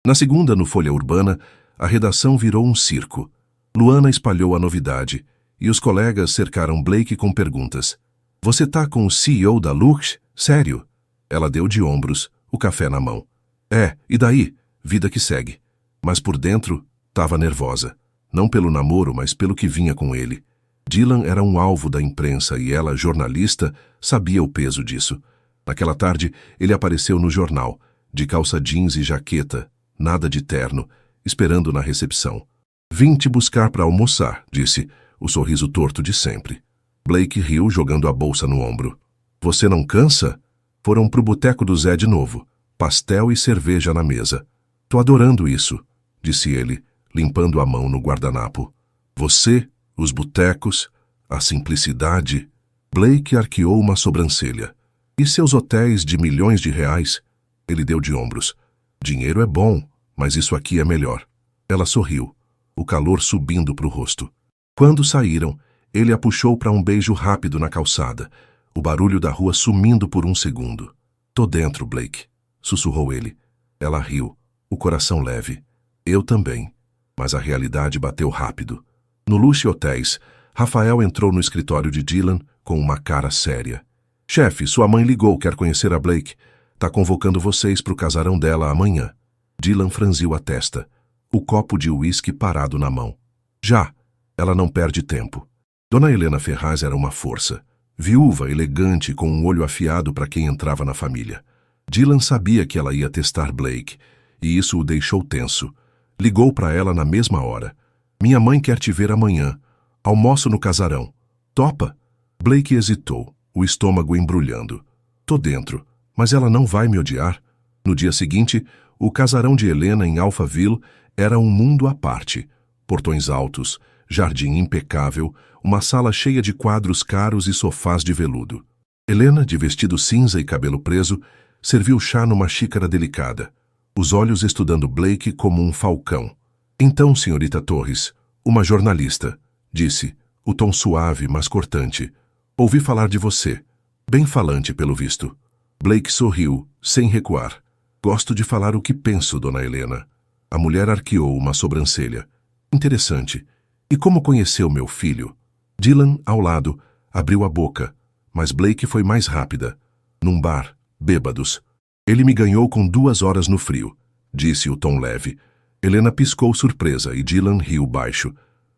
Na segunda, no Folha Urbana, a redação virou um circo. Luana espalhou a novidade, e os colegas cercaram Blake com perguntas. Você tá com o CEO da Lux? Sério? Ela deu de ombros, o café na mão. É, e daí? Vida que segue. Mas por dentro, estava nervosa. Não pelo namoro, mas pelo que vinha com ele. Dylan era um alvo da imprensa e ela, jornalista, sabia o peso disso. Naquela tarde, ele apareceu no jornal, de calça jeans e jaqueta, nada de terno, esperando na recepção. Vim te buscar para almoçar, disse, o sorriso torto de sempre. Blake riu, jogando a bolsa no ombro. Você não cansa? Foram pro boteco do Zé de novo, pastel e cerveja na mesa. Tô adorando isso, disse ele, limpando a mão no guardanapo. Você, os botecos, a simplicidade. Blake arqueou uma sobrancelha. E seus hotéis de milhões de reais? Ele deu de ombros. Dinheiro é bom, mas isso aqui é melhor. Ela sorriu, o calor subindo pro rosto. Quando saíram, ele a puxou para um beijo rápido na calçada, o barulho da rua sumindo por um segundo. Tô dentro, Blake, sussurrou ele. Ela riu, o coração leve. Eu também. Mas a realidade bateu rápido. No Luxo Hotéis, Rafael entrou no escritório de Dylan com uma cara séria. Chefe, sua mãe ligou, quer conhecer a Blake. Tá convocando vocês pro casarão dela amanhã. Dylan franziu a testa, o copo de uísque parado na mão. Já. Ela não perde tempo. Dona Helena Ferraz era uma força. Viúva, elegante, com um olho afiado para quem entrava na família. Dylan sabia que ela ia testar Blake, e isso o deixou tenso. Ligou para ela na mesma hora. Minha mãe quer te ver amanhã. Almoço no casarão. Topa? Blake hesitou, o estômago embrulhando. Tô dentro, mas ela não vai me odiar. No dia seguinte, o casarão de Helena em Alphaville era um mundo à parte. Portões altos, jardim impecável, uma sala cheia de quadros caros e sofás de veludo. Helena, de vestido cinza e cabelo preso, serviu chá numa xícara delicada. os olhos estudando Blake como um falcão. Então, senhorita Torres, uma jornalista, disse, o tom suave, mas cortante. Ouvi falar de você. Bem falante, pelo visto. Blake sorriu, sem recuar. Gosto de falar o que penso, dona Helena. A mulher arqueou uma sobrancelha. Interessante. E como conheceu meu filho? Dylan, ao lado, abriu a boca, mas Blake foi mais rápida. Num bar, bêbados. Ele me ganhou com 2 horas no frio, disse o tom leve. Helena piscou surpresa e Dylan riu baixo.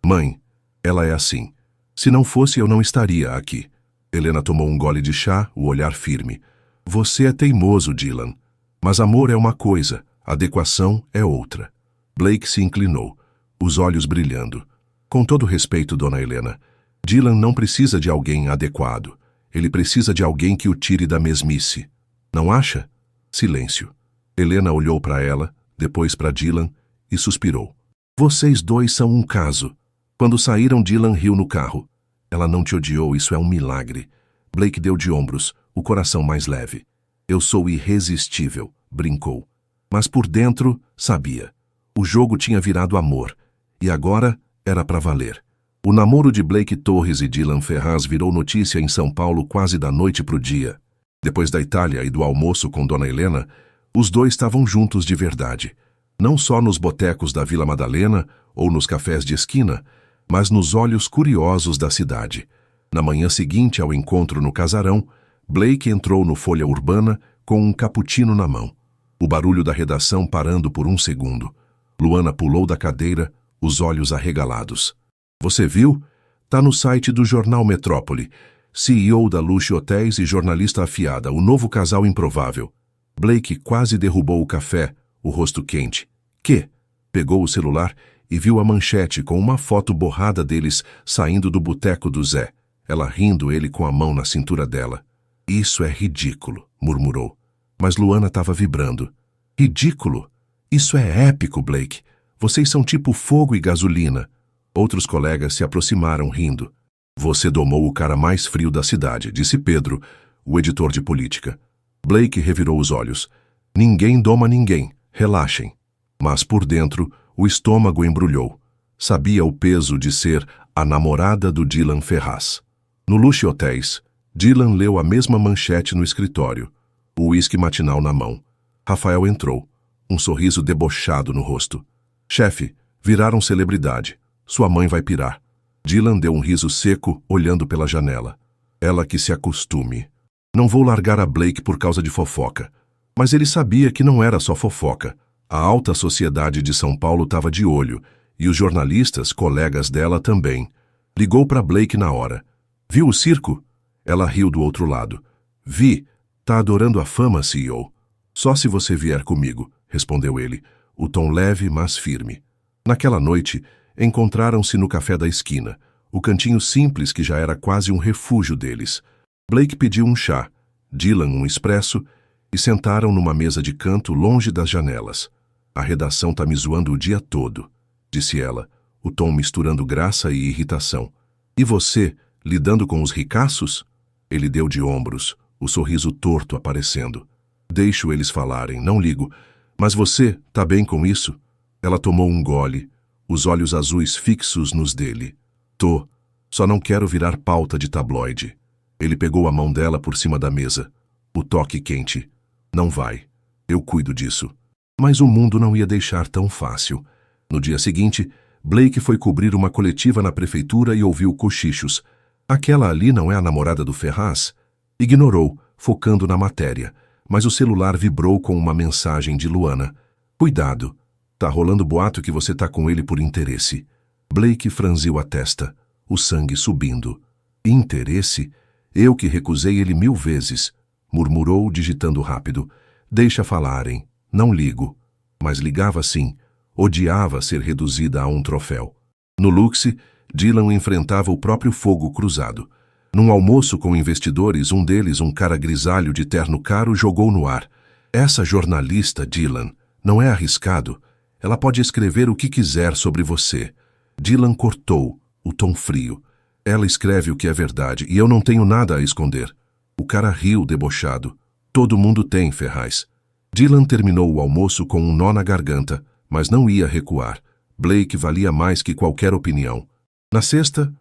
Mãe, ela é assim. Se não fosse, eu não estaria aqui. Helena tomou um gole de chá, o olhar firme. Você é teimoso, Dylan. Mas amor é uma coisa, adequação é outra. Blake se inclinou, os olhos brilhando. Com todo respeito, dona Helena, Dylan não precisa de alguém adequado. Ele precisa de alguém que o tire da mesmice. Não acha? Silêncio. Helena olhou para ela, depois para Dylan e suspirou. Vocês dois são um caso. Quando saíram, Dylan riu no carro. Ela não te odiou, isso é um milagre. Blake deu de ombros, o coração mais leve. Eu sou irresistível, brincou. Mas por dentro, sabia. O jogo tinha virado amor. E agora era para valer. O namoro de Blake Torres e Dylan Ferraz virou notícia em São Paulo quase da noite pro dia. Depois da Itália e do almoço com Dona Helena, os dois estavam juntos de verdade. Não só nos botecos da Vila Madalena ou nos cafés de esquina, mas nos olhos curiosos da cidade. Na manhã seguinte ao encontro no casarão, Blake entrou no Folha Urbana com um cappuccino na mão. O barulho da redação parando por um segundo. Luana pulou da cadeira, os olhos arregalados. Você viu? Tá no site do jornal Metrópole. CEO da Luxo Hotéis e jornalista afiada, o novo casal improvável. Blake quase derrubou o café, o rosto quente. Que? Pegou o celular e viu a manchete com uma foto borrada deles saindo do boteco do Zé. Ela rindo, ele com a mão na cintura dela. Isso é ridículo, murmurou. Mas Luana estava vibrando. Ridículo? Isso é épico, Blake. Vocês são tipo fogo e gasolina. Outros colegas se aproximaram rindo. Você domou o cara mais frio da cidade, disse Pedro, o editor de política. Blake revirou os olhos. Ninguém doma ninguém, relaxem. Mas por dentro, o estômago embrulhou. Sabia o peso de ser a namorada do Dylan Ferraz. No Luxo Hotéis, Dylan leu a mesma manchete no escritório, o uísque matinal na mão. Rafael entrou, um sorriso debochado no rosto. Chefe, viraram celebridade. Sua mãe vai pirar. Dylan deu um riso seco, olhando pela janela. Ela que se acostume. Não vou largar a Blake por causa de fofoca. Mas ele sabia que não era só fofoca. A alta sociedade de São Paulo estava de olho, e os jornalistas, colegas dela também. Ligou para Blake na hora. Viu o circo? Ela riu do outro lado. Vi. Tá adorando a fama, CEO. Só se você vier comigo, respondeu ele, o tom leve, mas firme. Naquela noite, encontraram-se no café da esquina, o cantinho simples que já era quase um refúgio deles. Blake pediu um chá, Dylan um expresso, e sentaram numa mesa de canto longe das janelas. A redação tá me zoando o dia todo, disse ela, o tom misturando graça e irritação. E você, lidando com os ricaços? Ele deu de ombros, o sorriso torto aparecendo. Deixo eles falarem, não ligo. Mas você, tá bem com isso? Ela tomou um gole, os olhos azuis fixos nos dele. Tô. Só não quero virar pauta de tabloide. Ele pegou a mão dela por cima da mesa. O toque quente. Não vai. Eu cuido disso. Mas o mundo não ia deixar tão fácil. No dia seguinte, Blake foi cobrir uma coletiva na prefeitura e ouviu cochichos. Aquela ali não é a namorada do Ferraz? Ignorou, focando na matéria, mas o celular vibrou com uma mensagem de Luana. Cuidado. Tá rolando boato que você tá com ele por interesse. Blake franziu a testa, o sangue subindo. Interesse? Eu que recusei ele 1000 vezes, murmurou, digitando rápido. Deixa falarem, não ligo. Mas ligava sim, odiava ser reduzida a um troféu. No Luxe, Dylan enfrentava o próprio fogo cruzado. Num almoço com investidores, um deles, um cara grisalho de terno caro, jogou no ar. Essa jornalista, Dylan, não é arriscado? Ela pode escrever o que quiser sobre você. Dylan cortou, o tom frio. Ela escreve o que é verdade e eu não tenho nada a esconder. O cara riu debochado. Todo mundo tem, Ferraz. Dylan terminou o almoço com um nó na garganta, mas não ia recuar. Blake valia mais que qualquer opinião. Na sexta,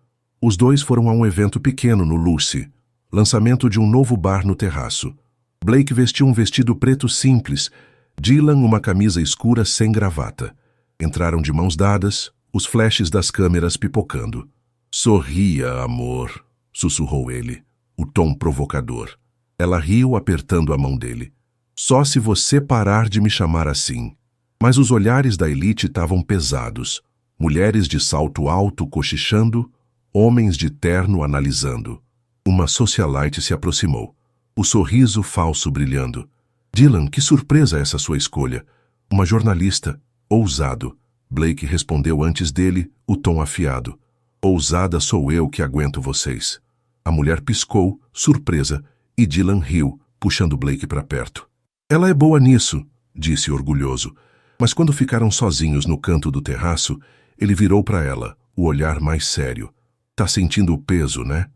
os dois foram a um evento pequeno no Lucy, lançamento de um novo bar no terraço. Blake vestiu um vestido preto simples, Dylan uma camisa escura sem gravata. Entraram de mãos dadas, os flashes das câmeras pipocando. "Sorria, amor", sussurrou ele, o tom provocador. Ela riu apertando a mão dele. "Só se você parar de me chamar assim." Mas os olhares da elite estavam pesados. Mulheres de salto alto cochichando, homens de terno analisando. Uma socialite se aproximou, o sorriso falso brilhando. "Dylan, que surpresa essa sua escolha. Uma jornalista, ousado." Blake respondeu antes dele, o tom afiado. "Ousada sou eu que aguento vocês." A mulher piscou, surpresa, e Dylan riu, puxando Blake para perto. "Ela é boa nisso", disse orgulhoso. Mas quando ficaram sozinhos no canto do terraço, ele virou para ela, o olhar mais sério. "Tá sentindo o peso, né?"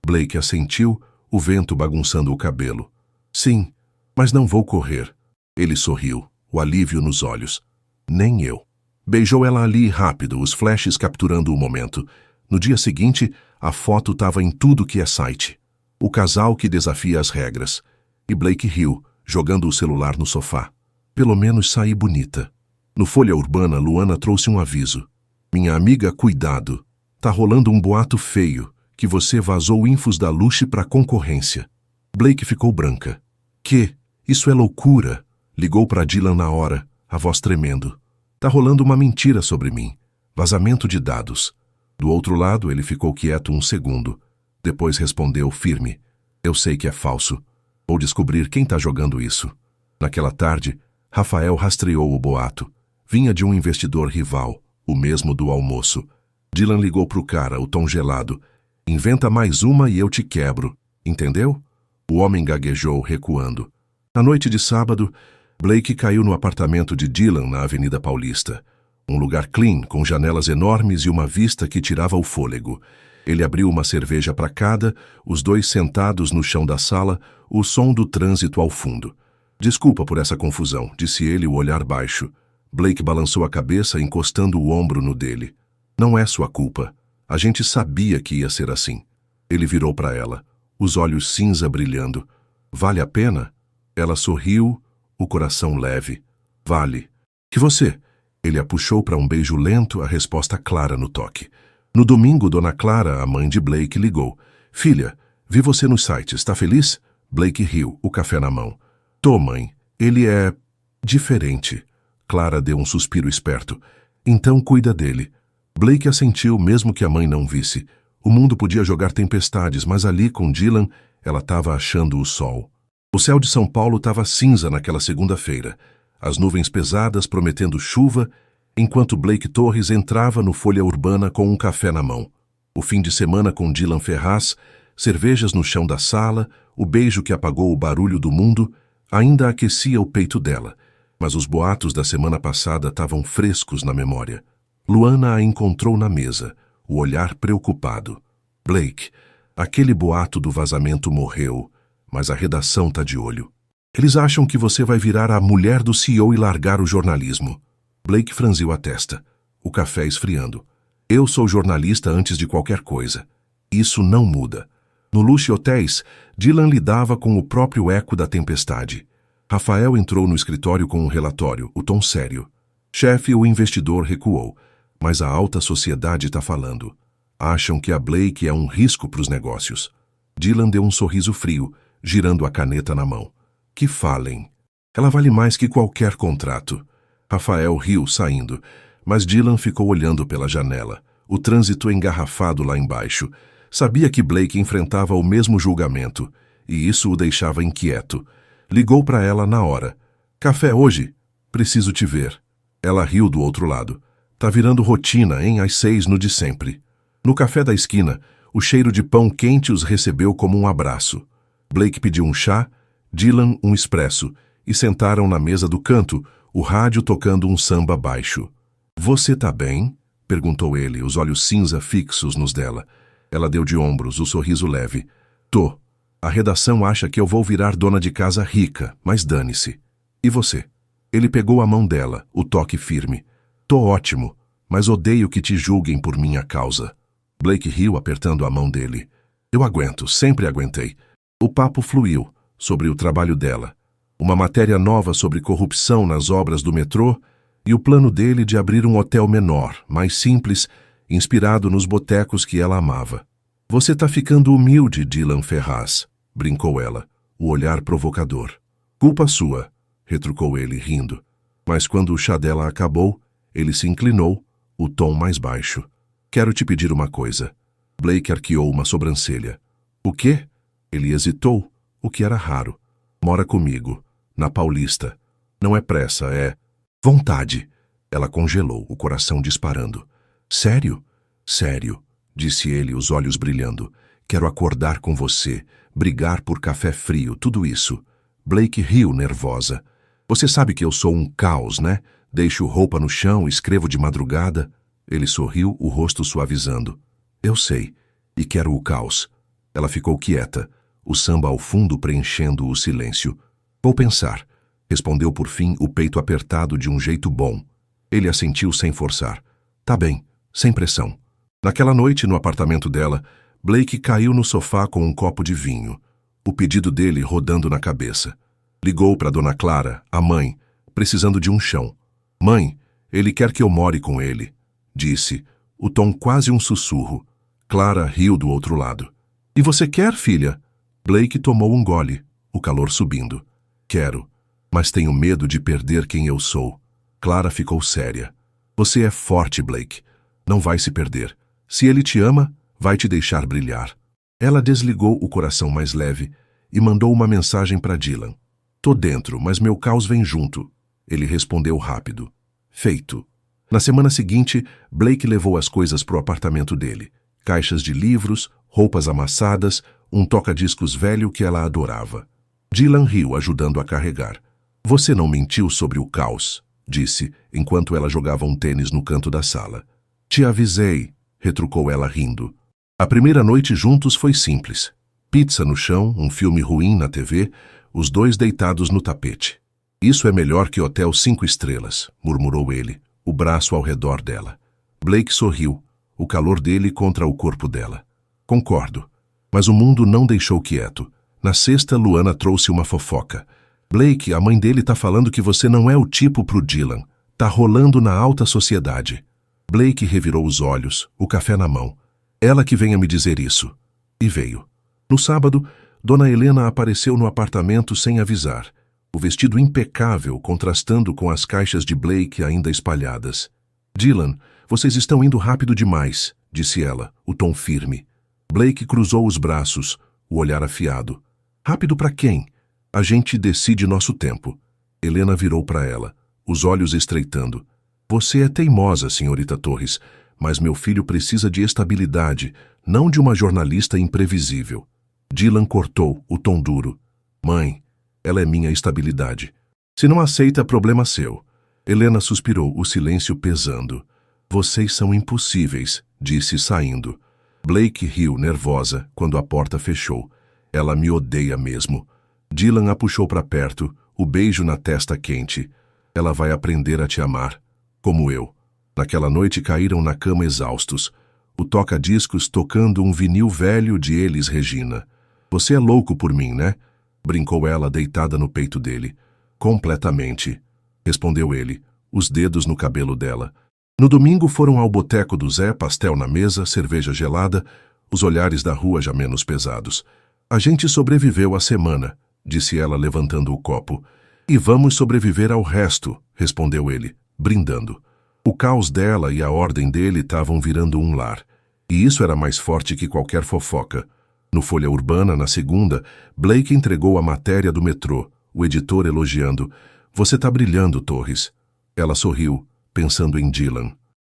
Blake assentiu, o vento bagunçando o cabelo. "Sim, mas não vou correr." Ele sorriu, o alívio nos olhos. "Nem eu." Beijou ela ali rápido, os flashes capturando o momento. No dia seguinte, a foto estava em tudo que é site. O casal que desafia as regras. E Blake riu, jogando o celular no sofá. "Pelo menos saí bonita." No Folha Urbana, Luana trouxe um aviso. "Minha amiga, cuidado. Tá rolando um boato feio, que você vazou infos da Lucy pra concorrência." Blake ficou branca. "Que? Isso é loucura." Ligou para Dylan na hora, a voz tremendo. "Tá rolando uma mentira sobre mim. Vazamento de dados." Do outro lado, ele ficou quieto um segundo. Depois respondeu firme. "Eu sei que é falso. Vou descobrir quem tá jogando isso." Naquela tarde, Rafael rastreou o boato. Vinha de um investidor rival, o mesmo do almoço. Dylan ligou pro cara, o tom gelado. "Inventa mais uma e eu te quebro. Entendeu?" O homem gaguejou, recuando. Na noite de sábado, Blake caiu no apartamento de Dylan na Avenida Paulista. Um lugar clean, com janelas enormes e uma vista que tirava o fôlego. Ele abriu uma cerveja para cada, os dois sentados no chão da sala, o som do trânsito ao fundo. "Desculpa por essa confusão", disse ele, o olhar baixo. Blake balançou a cabeça, encostando o ombro no dele. "Não é sua culpa. A gente sabia que ia ser assim." Ele virou para ela, os olhos cinza brilhando. "Vale a pena?" Ela sorriu, o coração leve. "Vale." "Que você?" Ele a puxou para um beijo lento, a resposta clara no toque. No domingo, Dona Clara, a mãe de Blake, ligou. "Filha, vi você nos sites, tá feliz?" Blake riu, o café na mão. "Tô, mãe. Ele é... diferente." Clara deu um suspiro esperto. "Então cuida dele." Blake assentiu, mesmo que a mãe não visse. O mundo podia jogar tempestades, mas ali, com Dylan, ela estava achando o sol. O céu de São Paulo estava cinza naquela segunda-feira. As nuvens pesadas prometendo chuva, enquanto Blake Torres entrava no Folha Urbana com um café na mão. O fim de semana com Dylan Ferraz, cervejas no chão da sala, o beijo que apagou o barulho do mundo, ainda aquecia o peito dela. Mas os boatos da semana passada estavam frescos na memória. Luana a encontrou na mesa, o olhar preocupado. "Blake, aquele boato do vazamento morreu, mas a redação tá de olho. Eles acham que você vai virar a mulher do CEO e largar o jornalismo." Blake franziu a testa, o café esfriando. "Eu sou jornalista antes de qualquer coisa. Isso não muda." No Luxo Hotéis, Dylan lidava com o próprio eco da tempestade. Rafael entrou no escritório com um relatório, o tom sério. "Chefe, o investidor recuou, mas a alta sociedade está falando. Acham que a Blake é um risco para os negócios." Dylan deu um sorriso frio, girando a caneta na mão. "Que falem. Ela vale mais que qualquer contrato." Rafael riu, saindo, mas Dylan ficou olhando pela janela, o trânsito engarrafado lá embaixo. Sabia que Blake enfrentava o mesmo julgamento, e isso o deixava inquieto. Ligou para ela na hora. "Café hoje? Preciso te ver." Ela riu do outro lado. "Tá virando rotina, hein, às 6 no de sempre." No café da esquina, o cheiro de pão quente os recebeu como um abraço. Blake pediu um chá, Dylan um expresso, e sentaram na mesa do canto, o rádio tocando um samba baixo. "Você tá bem?" perguntou ele, os olhos cinza fixos nos dela. Ela deu de ombros, o sorriso leve. "Tô. A redação acha que eu vou virar dona de casa rica, mas dane-se." E você? Ele pegou a mão dela, o toque firme. Tô ótimo, mas odeio que te julguem por minha causa. Blake riu apertando a mão dele. Eu aguento, sempre aguentei. O papo fluiu sobre o trabalho dela, uma matéria nova sobre corrupção nas obras do metrô e o plano dele de abrir um hotel menor, mais simples, inspirado nos botecos que ela amava. Você tá ficando humilde, Dylan Ferraz, brincou ela, o olhar provocador. Culpa sua, retrucou ele, rindo. Mas quando o chá dela acabou, ele se inclinou, o tom mais baixo. Quero te pedir uma coisa. Blake arqueou uma sobrancelha. O quê? Ele hesitou, o que era raro. Mora comigo, na Paulista. Não é pressa, é vontade. Ela congelou, o coração disparando. Sério? Sério, disse ele, os olhos brilhando. Quero acordar com você, brigar por café frio, tudo isso. Blake riu, nervosa. Você sabe que eu sou um caos, né? Deixo roupa no chão, escrevo de madrugada. Ele sorriu, o rosto suavizando. Eu sei, e quero o caos. Ela ficou quieta, o samba ao fundo preenchendo o silêncio. Vou pensar, respondeu por fim, o peito apertado de um jeito bom. Ele assentiu sem forçar. Tá bem, sem pressão. Naquela noite, no apartamento dela, Blake caiu no sofá com um copo de vinho, o pedido dele rodando na cabeça. Ligou para Dona Clara, a mãe, precisando de um chão. Mãe, ele quer que eu more com ele, disse, o tom quase um sussurro. Clara riu do outro lado. E você quer, filha? Blake tomou um gole, o calor subindo. Quero, mas tenho medo de perder quem eu sou. Clara ficou séria. Você é forte, Blake. Não vai se perder. Se ele te ama, vai te deixar brilhar. Ela desligou o coração mais leve e mandou uma mensagem para Dylan. Tô dentro, mas meu caos vem junto. Ele respondeu rápido. Feito. Na semana seguinte, Blake levou as coisas pro apartamento dele. Caixas de livros, roupas amassadas, um toca-discos velho que ela adorava. Dylan riu, ajudando a carregar. Você não mentiu sobre o caos, disse, enquanto ela jogava um tênis no canto da sala. Te avisei, retrucou ela rindo. A primeira noite juntos foi simples. Pizza no chão, um filme ruim na TV, os dois deitados no tapete. Isso é melhor que hotel 5 estrelas, murmurou ele, o braço ao redor dela. Blake sorriu, o calor dele contra o corpo dela. Concordo. Mas o mundo não deixou quieto. Na sexta, Luana trouxe uma fofoca. Blake, a mãe dele tá falando que você não é o tipo pro Dylan. Tá rolando na alta sociedade. Blake revirou os olhos, o café na mão. Ela que venha me dizer isso. E veio. No sábado, Dona Helena apareceu no apartamento sem avisar. O vestido impecável contrastando com as caixas de Blake ainda espalhadas. Dylan, vocês estão indo rápido demais, disse ela, o tom firme. Blake cruzou os braços, o olhar afiado. Rápido para quem? A gente decide nosso tempo. Helena virou para ela, os olhos estreitando. Você é teimosa, senhorita Torres, mas meu filho precisa de estabilidade, não de uma jornalista imprevisível. Dylan cortou, o tom duro. Mãe, ela é minha estabilidade. Se não aceita, problema seu. Helena suspirou, o silêncio pesando. Vocês são impossíveis, disse saindo. Blake riu, nervosa, quando a porta fechou. Ela me odeia mesmo. Dylan a puxou para perto, o beijo na testa quente. Ela vai aprender a te amar, como eu. Naquela noite caíram na cama exaustos. O toca-discos tocando um vinil velho de Elis Regina. Você é louco por mim, né? Brincou ela deitada no peito dele. Completamente, respondeu ele, os dedos no cabelo dela. No domingo foram ao boteco do Zé, pastel na mesa, cerveja gelada, os olhares da rua já menos pesados. A gente sobreviveu a semana, disse ela levantando o copo. E vamos sobreviver ao resto, respondeu ele, brindando. O caos dela e a ordem dele estavam virando um lar. E isso era mais forte que qualquer fofoca. No Folha Urbana, na segunda, Blake entregou a matéria do metrô, o editor elogiando. Você tá brilhando, Torres. Ela sorriu, pensando em Dylan.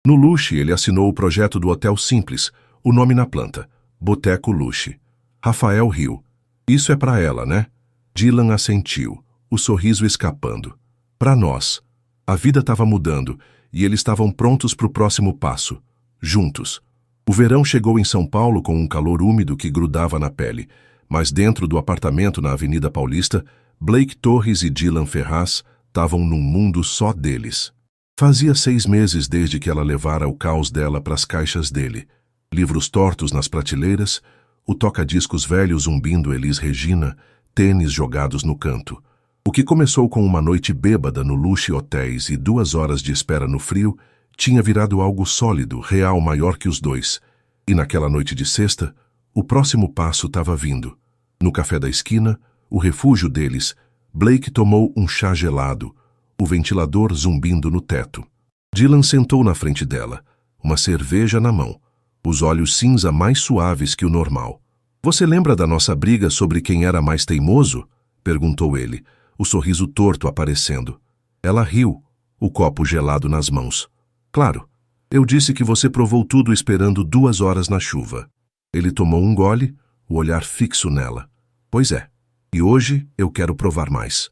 No Luxe, ele assinou o projeto do Hotel Simples, o nome na planta, Boteco Luxe. Rafael riu. Isso é para ela, né? Dylan assentiu, o sorriso escapando. Para nós. A vida estava mudando e eles estavam prontos para o próximo passo, juntos. O verão chegou em São Paulo com um calor úmido que grudava na pele, mas dentro do apartamento na Avenida Paulista, Blake Torres e Dylan Ferraz Estavam num mundo só deles. Fazia 6 meses desde que ela levara o caos dela para as caixas dele. Livros tortos nas prateleiras, o toca-discos velho zumbindo Elis Regina, tênis jogados no canto. O que começou com uma noite bêbada no Luxo Hotéis e 2 horas de espera no frio, tinha virado algo sólido, real, maior que os dois. E naquela noite de sexta, o próximo passo estava vindo. No café da esquina, o refúgio deles, Blake tomou um chá gelado, o ventilador zumbindo no teto. Dylan sentou na frente dela, uma cerveja na mão, os olhos cinza mais suaves que o normal. "Você lembra da nossa briga sobre quem era mais teimoso?" perguntou ele, o sorriso torto aparecendo. Ela riu, o copo gelado nas mãos. "Claro, eu disse que você provou tudo esperando 2 horas na chuva." Ele tomou um gole, o olhar fixo nela. "Pois é, e hoje eu quero provar mais."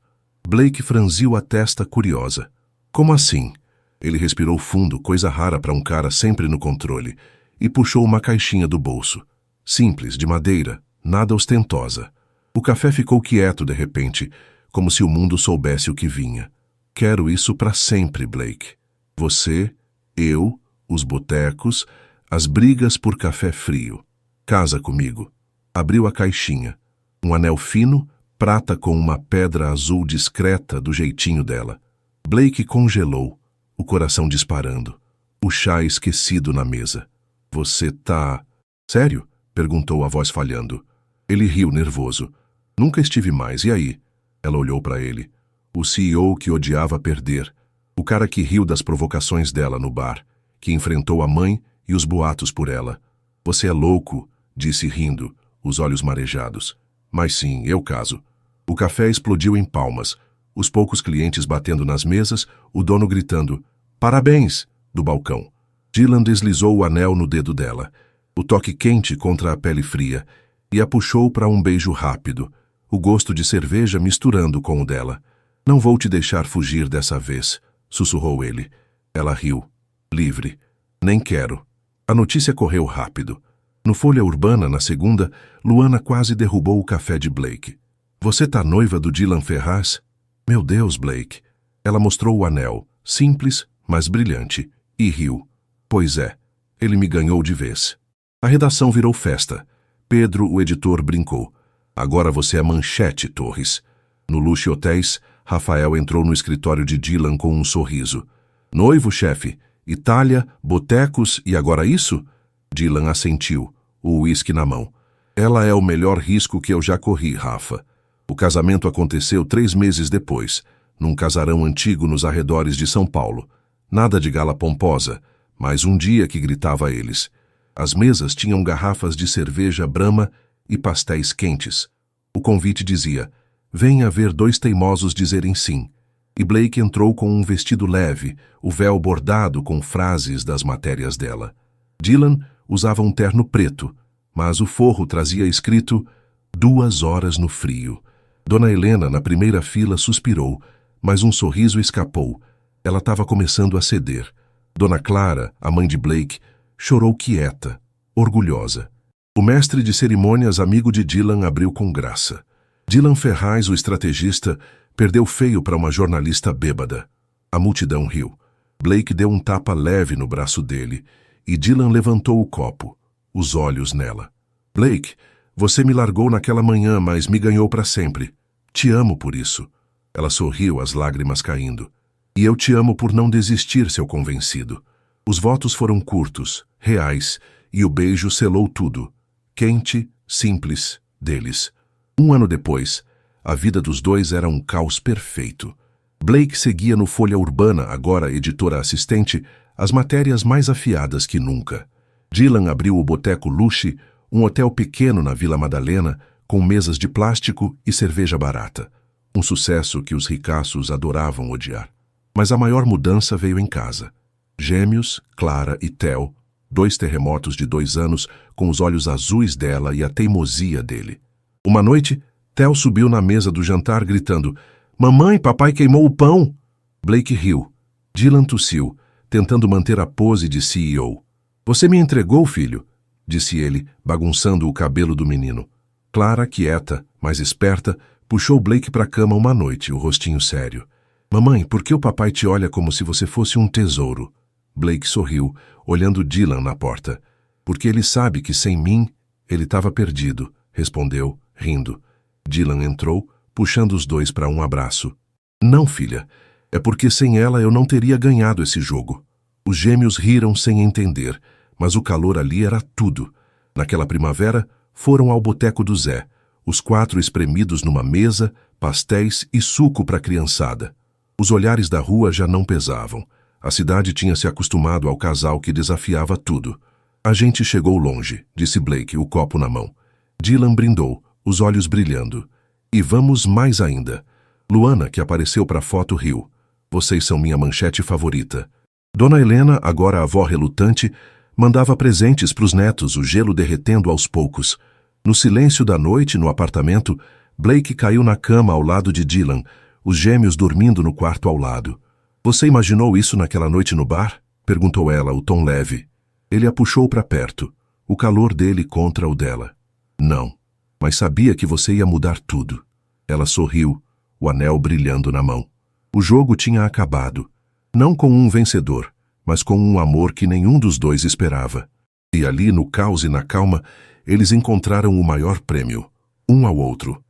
Blake franziu a testa curiosa. "Como assim?" Ele respirou fundo, coisa rara para um cara sempre no controle, e puxou uma caixinha do bolso. Simples, de madeira, nada ostentosa. O café ficou quieto de repente, como se o mundo soubesse o que vinha. "Quero isso para sempre, Blake. Você, eu, os botecos, as brigas por café frio. Casa comigo." Abriu a caixinha. Um anel fino, prata com uma pedra azul discreta do jeitinho dela. Blake congelou, o coração disparando. O chá esquecido na mesa. "Você tá... sério?" perguntou a voz falhando. Ele riu nervoso. "Nunca estive mais, e aí?" Ela olhou para ele. O CEO que odiava perder. O cara que riu das provocações dela no bar, que enfrentou a mãe e os boatos por ela. "Você é louco", disse rindo, os olhos marejados. "Mas sim, eu caso." O café explodiu em palmas, os poucos clientes batendo nas mesas, o dono gritando "Parabéns!" do balcão. Dylan deslizou o anel no dedo dela, o toque quente contra a pele fria, e a puxou para um beijo rápido, o gosto de cerveja misturando com o dela. "Não vou te deixar fugir dessa vez", sussurrou ele. Ela riu. "Livre." "Nem quero." A notícia correu rápido. No Folha Urbana, na segunda, Luana quase derrubou o café de Blake. "Você tá noiva do Dylan Ferraz?" "Meu Deus, Blake." Ela mostrou o anel, simples, mas brilhante, e riu. "Pois é, ele me ganhou de vez." A redação virou festa. Pedro, o editor, brincou. "Agora você é manchete, Torres." No Luxo Hotéis, Rafael entrou no escritório de Dylan com um sorriso. "Noivo, chefe? Itália, botecos e agora isso?" Dylan assentiu, o uísque na mão. "Ela é o melhor risco que eu já corri, Rafa." O casamento aconteceu 3 meses depois, num casarão antigo nos arredores de São Paulo. Nada de gala pomposa, mas um dia que gritava a eles. As mesas tinham garrafas de cerveja Brahma e pastéis quentes. O convite dizia: "Venha ver 2 teimosos dizerem sim." E Blake entrou com um vestido leve, o véu bordado com frases das matérias dela. Dylan usava um terno preto, mas o forro trazia escrito 2 horas no frio. Dona Helena, na primeira fila, suspirou, mas um sorriso escapou. Ela estava começando a ceder. Dona Clara, a mãe de Blake, chorou quieta, orgulhosa. O mestre de cerimônias, amigo de Dylan, abriu com graça. Dylan Ferraz, o estrategista, perdeu feio para uma jornalista bêbada. A multidão riu. Blake deu um tapa leve no braço dele, e Dylan levantou o copo, os olhos nela. "Blake, você me largou naquela manhã, mas me ganhou para sempre. Te amo por isso." Ela sorriu, as lágrimas caindo. "E eu te amo por não desistir, seu convencido." Os votos foram curtos, reais, e o beijo selou tudo. Quente, simples, deles. 1 ano depois, a vida dos dois era um caos perfeito. Blake seguia no Folha Urbana, agora editora assistente, as matérias mais afiadas que nunca. Dylan abriu o Boteco Luxo, um hotel pequeno na Vila Madalena, com mesas de plástico e cerveja barata. Um sucesso que os ricaços adoravam odiar. Mas a maior mudança veio em casa. Gêmeos, Clara e Theo, 2 terremotos de 2 anos, com os olhos azuis dela e a teimosia dele. Uma noite, Theo subiu na mesa do jantar gritando: "Mamãe, papai queimou o pão!" Blake riu. Dylan tossiu, tentando manter a pose de CEO. "Você me entregou, filho?" disse ele, bagunçando o cabelo do menino. Clara, quieta, mas esperta, puxou Blake para a cama uma noite, o rostinho sério. Mamãe, por que o papai te olha como se você fosse um tesouro? Blake sorriu, olhando Dylan na porta. Porque ele sabe que sem mim, ele estava perdido, respondeu, rindo. Dylan entrou, puxando os dois para um abraço. Não, filha. É porque sem ela eu não teria ganhado esse jogo. Os gêmeos riram sem entender, mas o calor ali era tudo. Naquela primavera, foram ao boteco do Zé, os 4 espremidos numa mesa, pastéis e suco para a criançada. Os olhares da rua já não pesavam. A cidade tinha se acostumado ao casal que desafiava tudo. A gente chegou longe, disse Blake, o copo na mão. Dylan brindou, os olhos brilhando. E vamos mais ainda. Luana, que apareceu para a foto, riu. Vocês são minha manchete favorita. Dona Helena, agora avó relutante, mandava presentes para os netos, o gelo derretendo aos poucos. No silêncio da noite, no apartamento, Blake caiu na cama ao lado de Dylan, os gêmeos dormindo no quarto ao lado. Você imaginou isso naquela noite no bar? Perguntou ela, o tom leve. Ele a puxou para perto, o calor dele contra o dela. Não, mas sabia que você ia mudar tudo. Ela sorriu, o anel brilhando na mão. O jogo tinha acabado. Não com um vencedor, mas com um amor que nenhum dos dois esperava. E ali, no caos e na calma, eles encontraram o maior prêmio, um ao outro.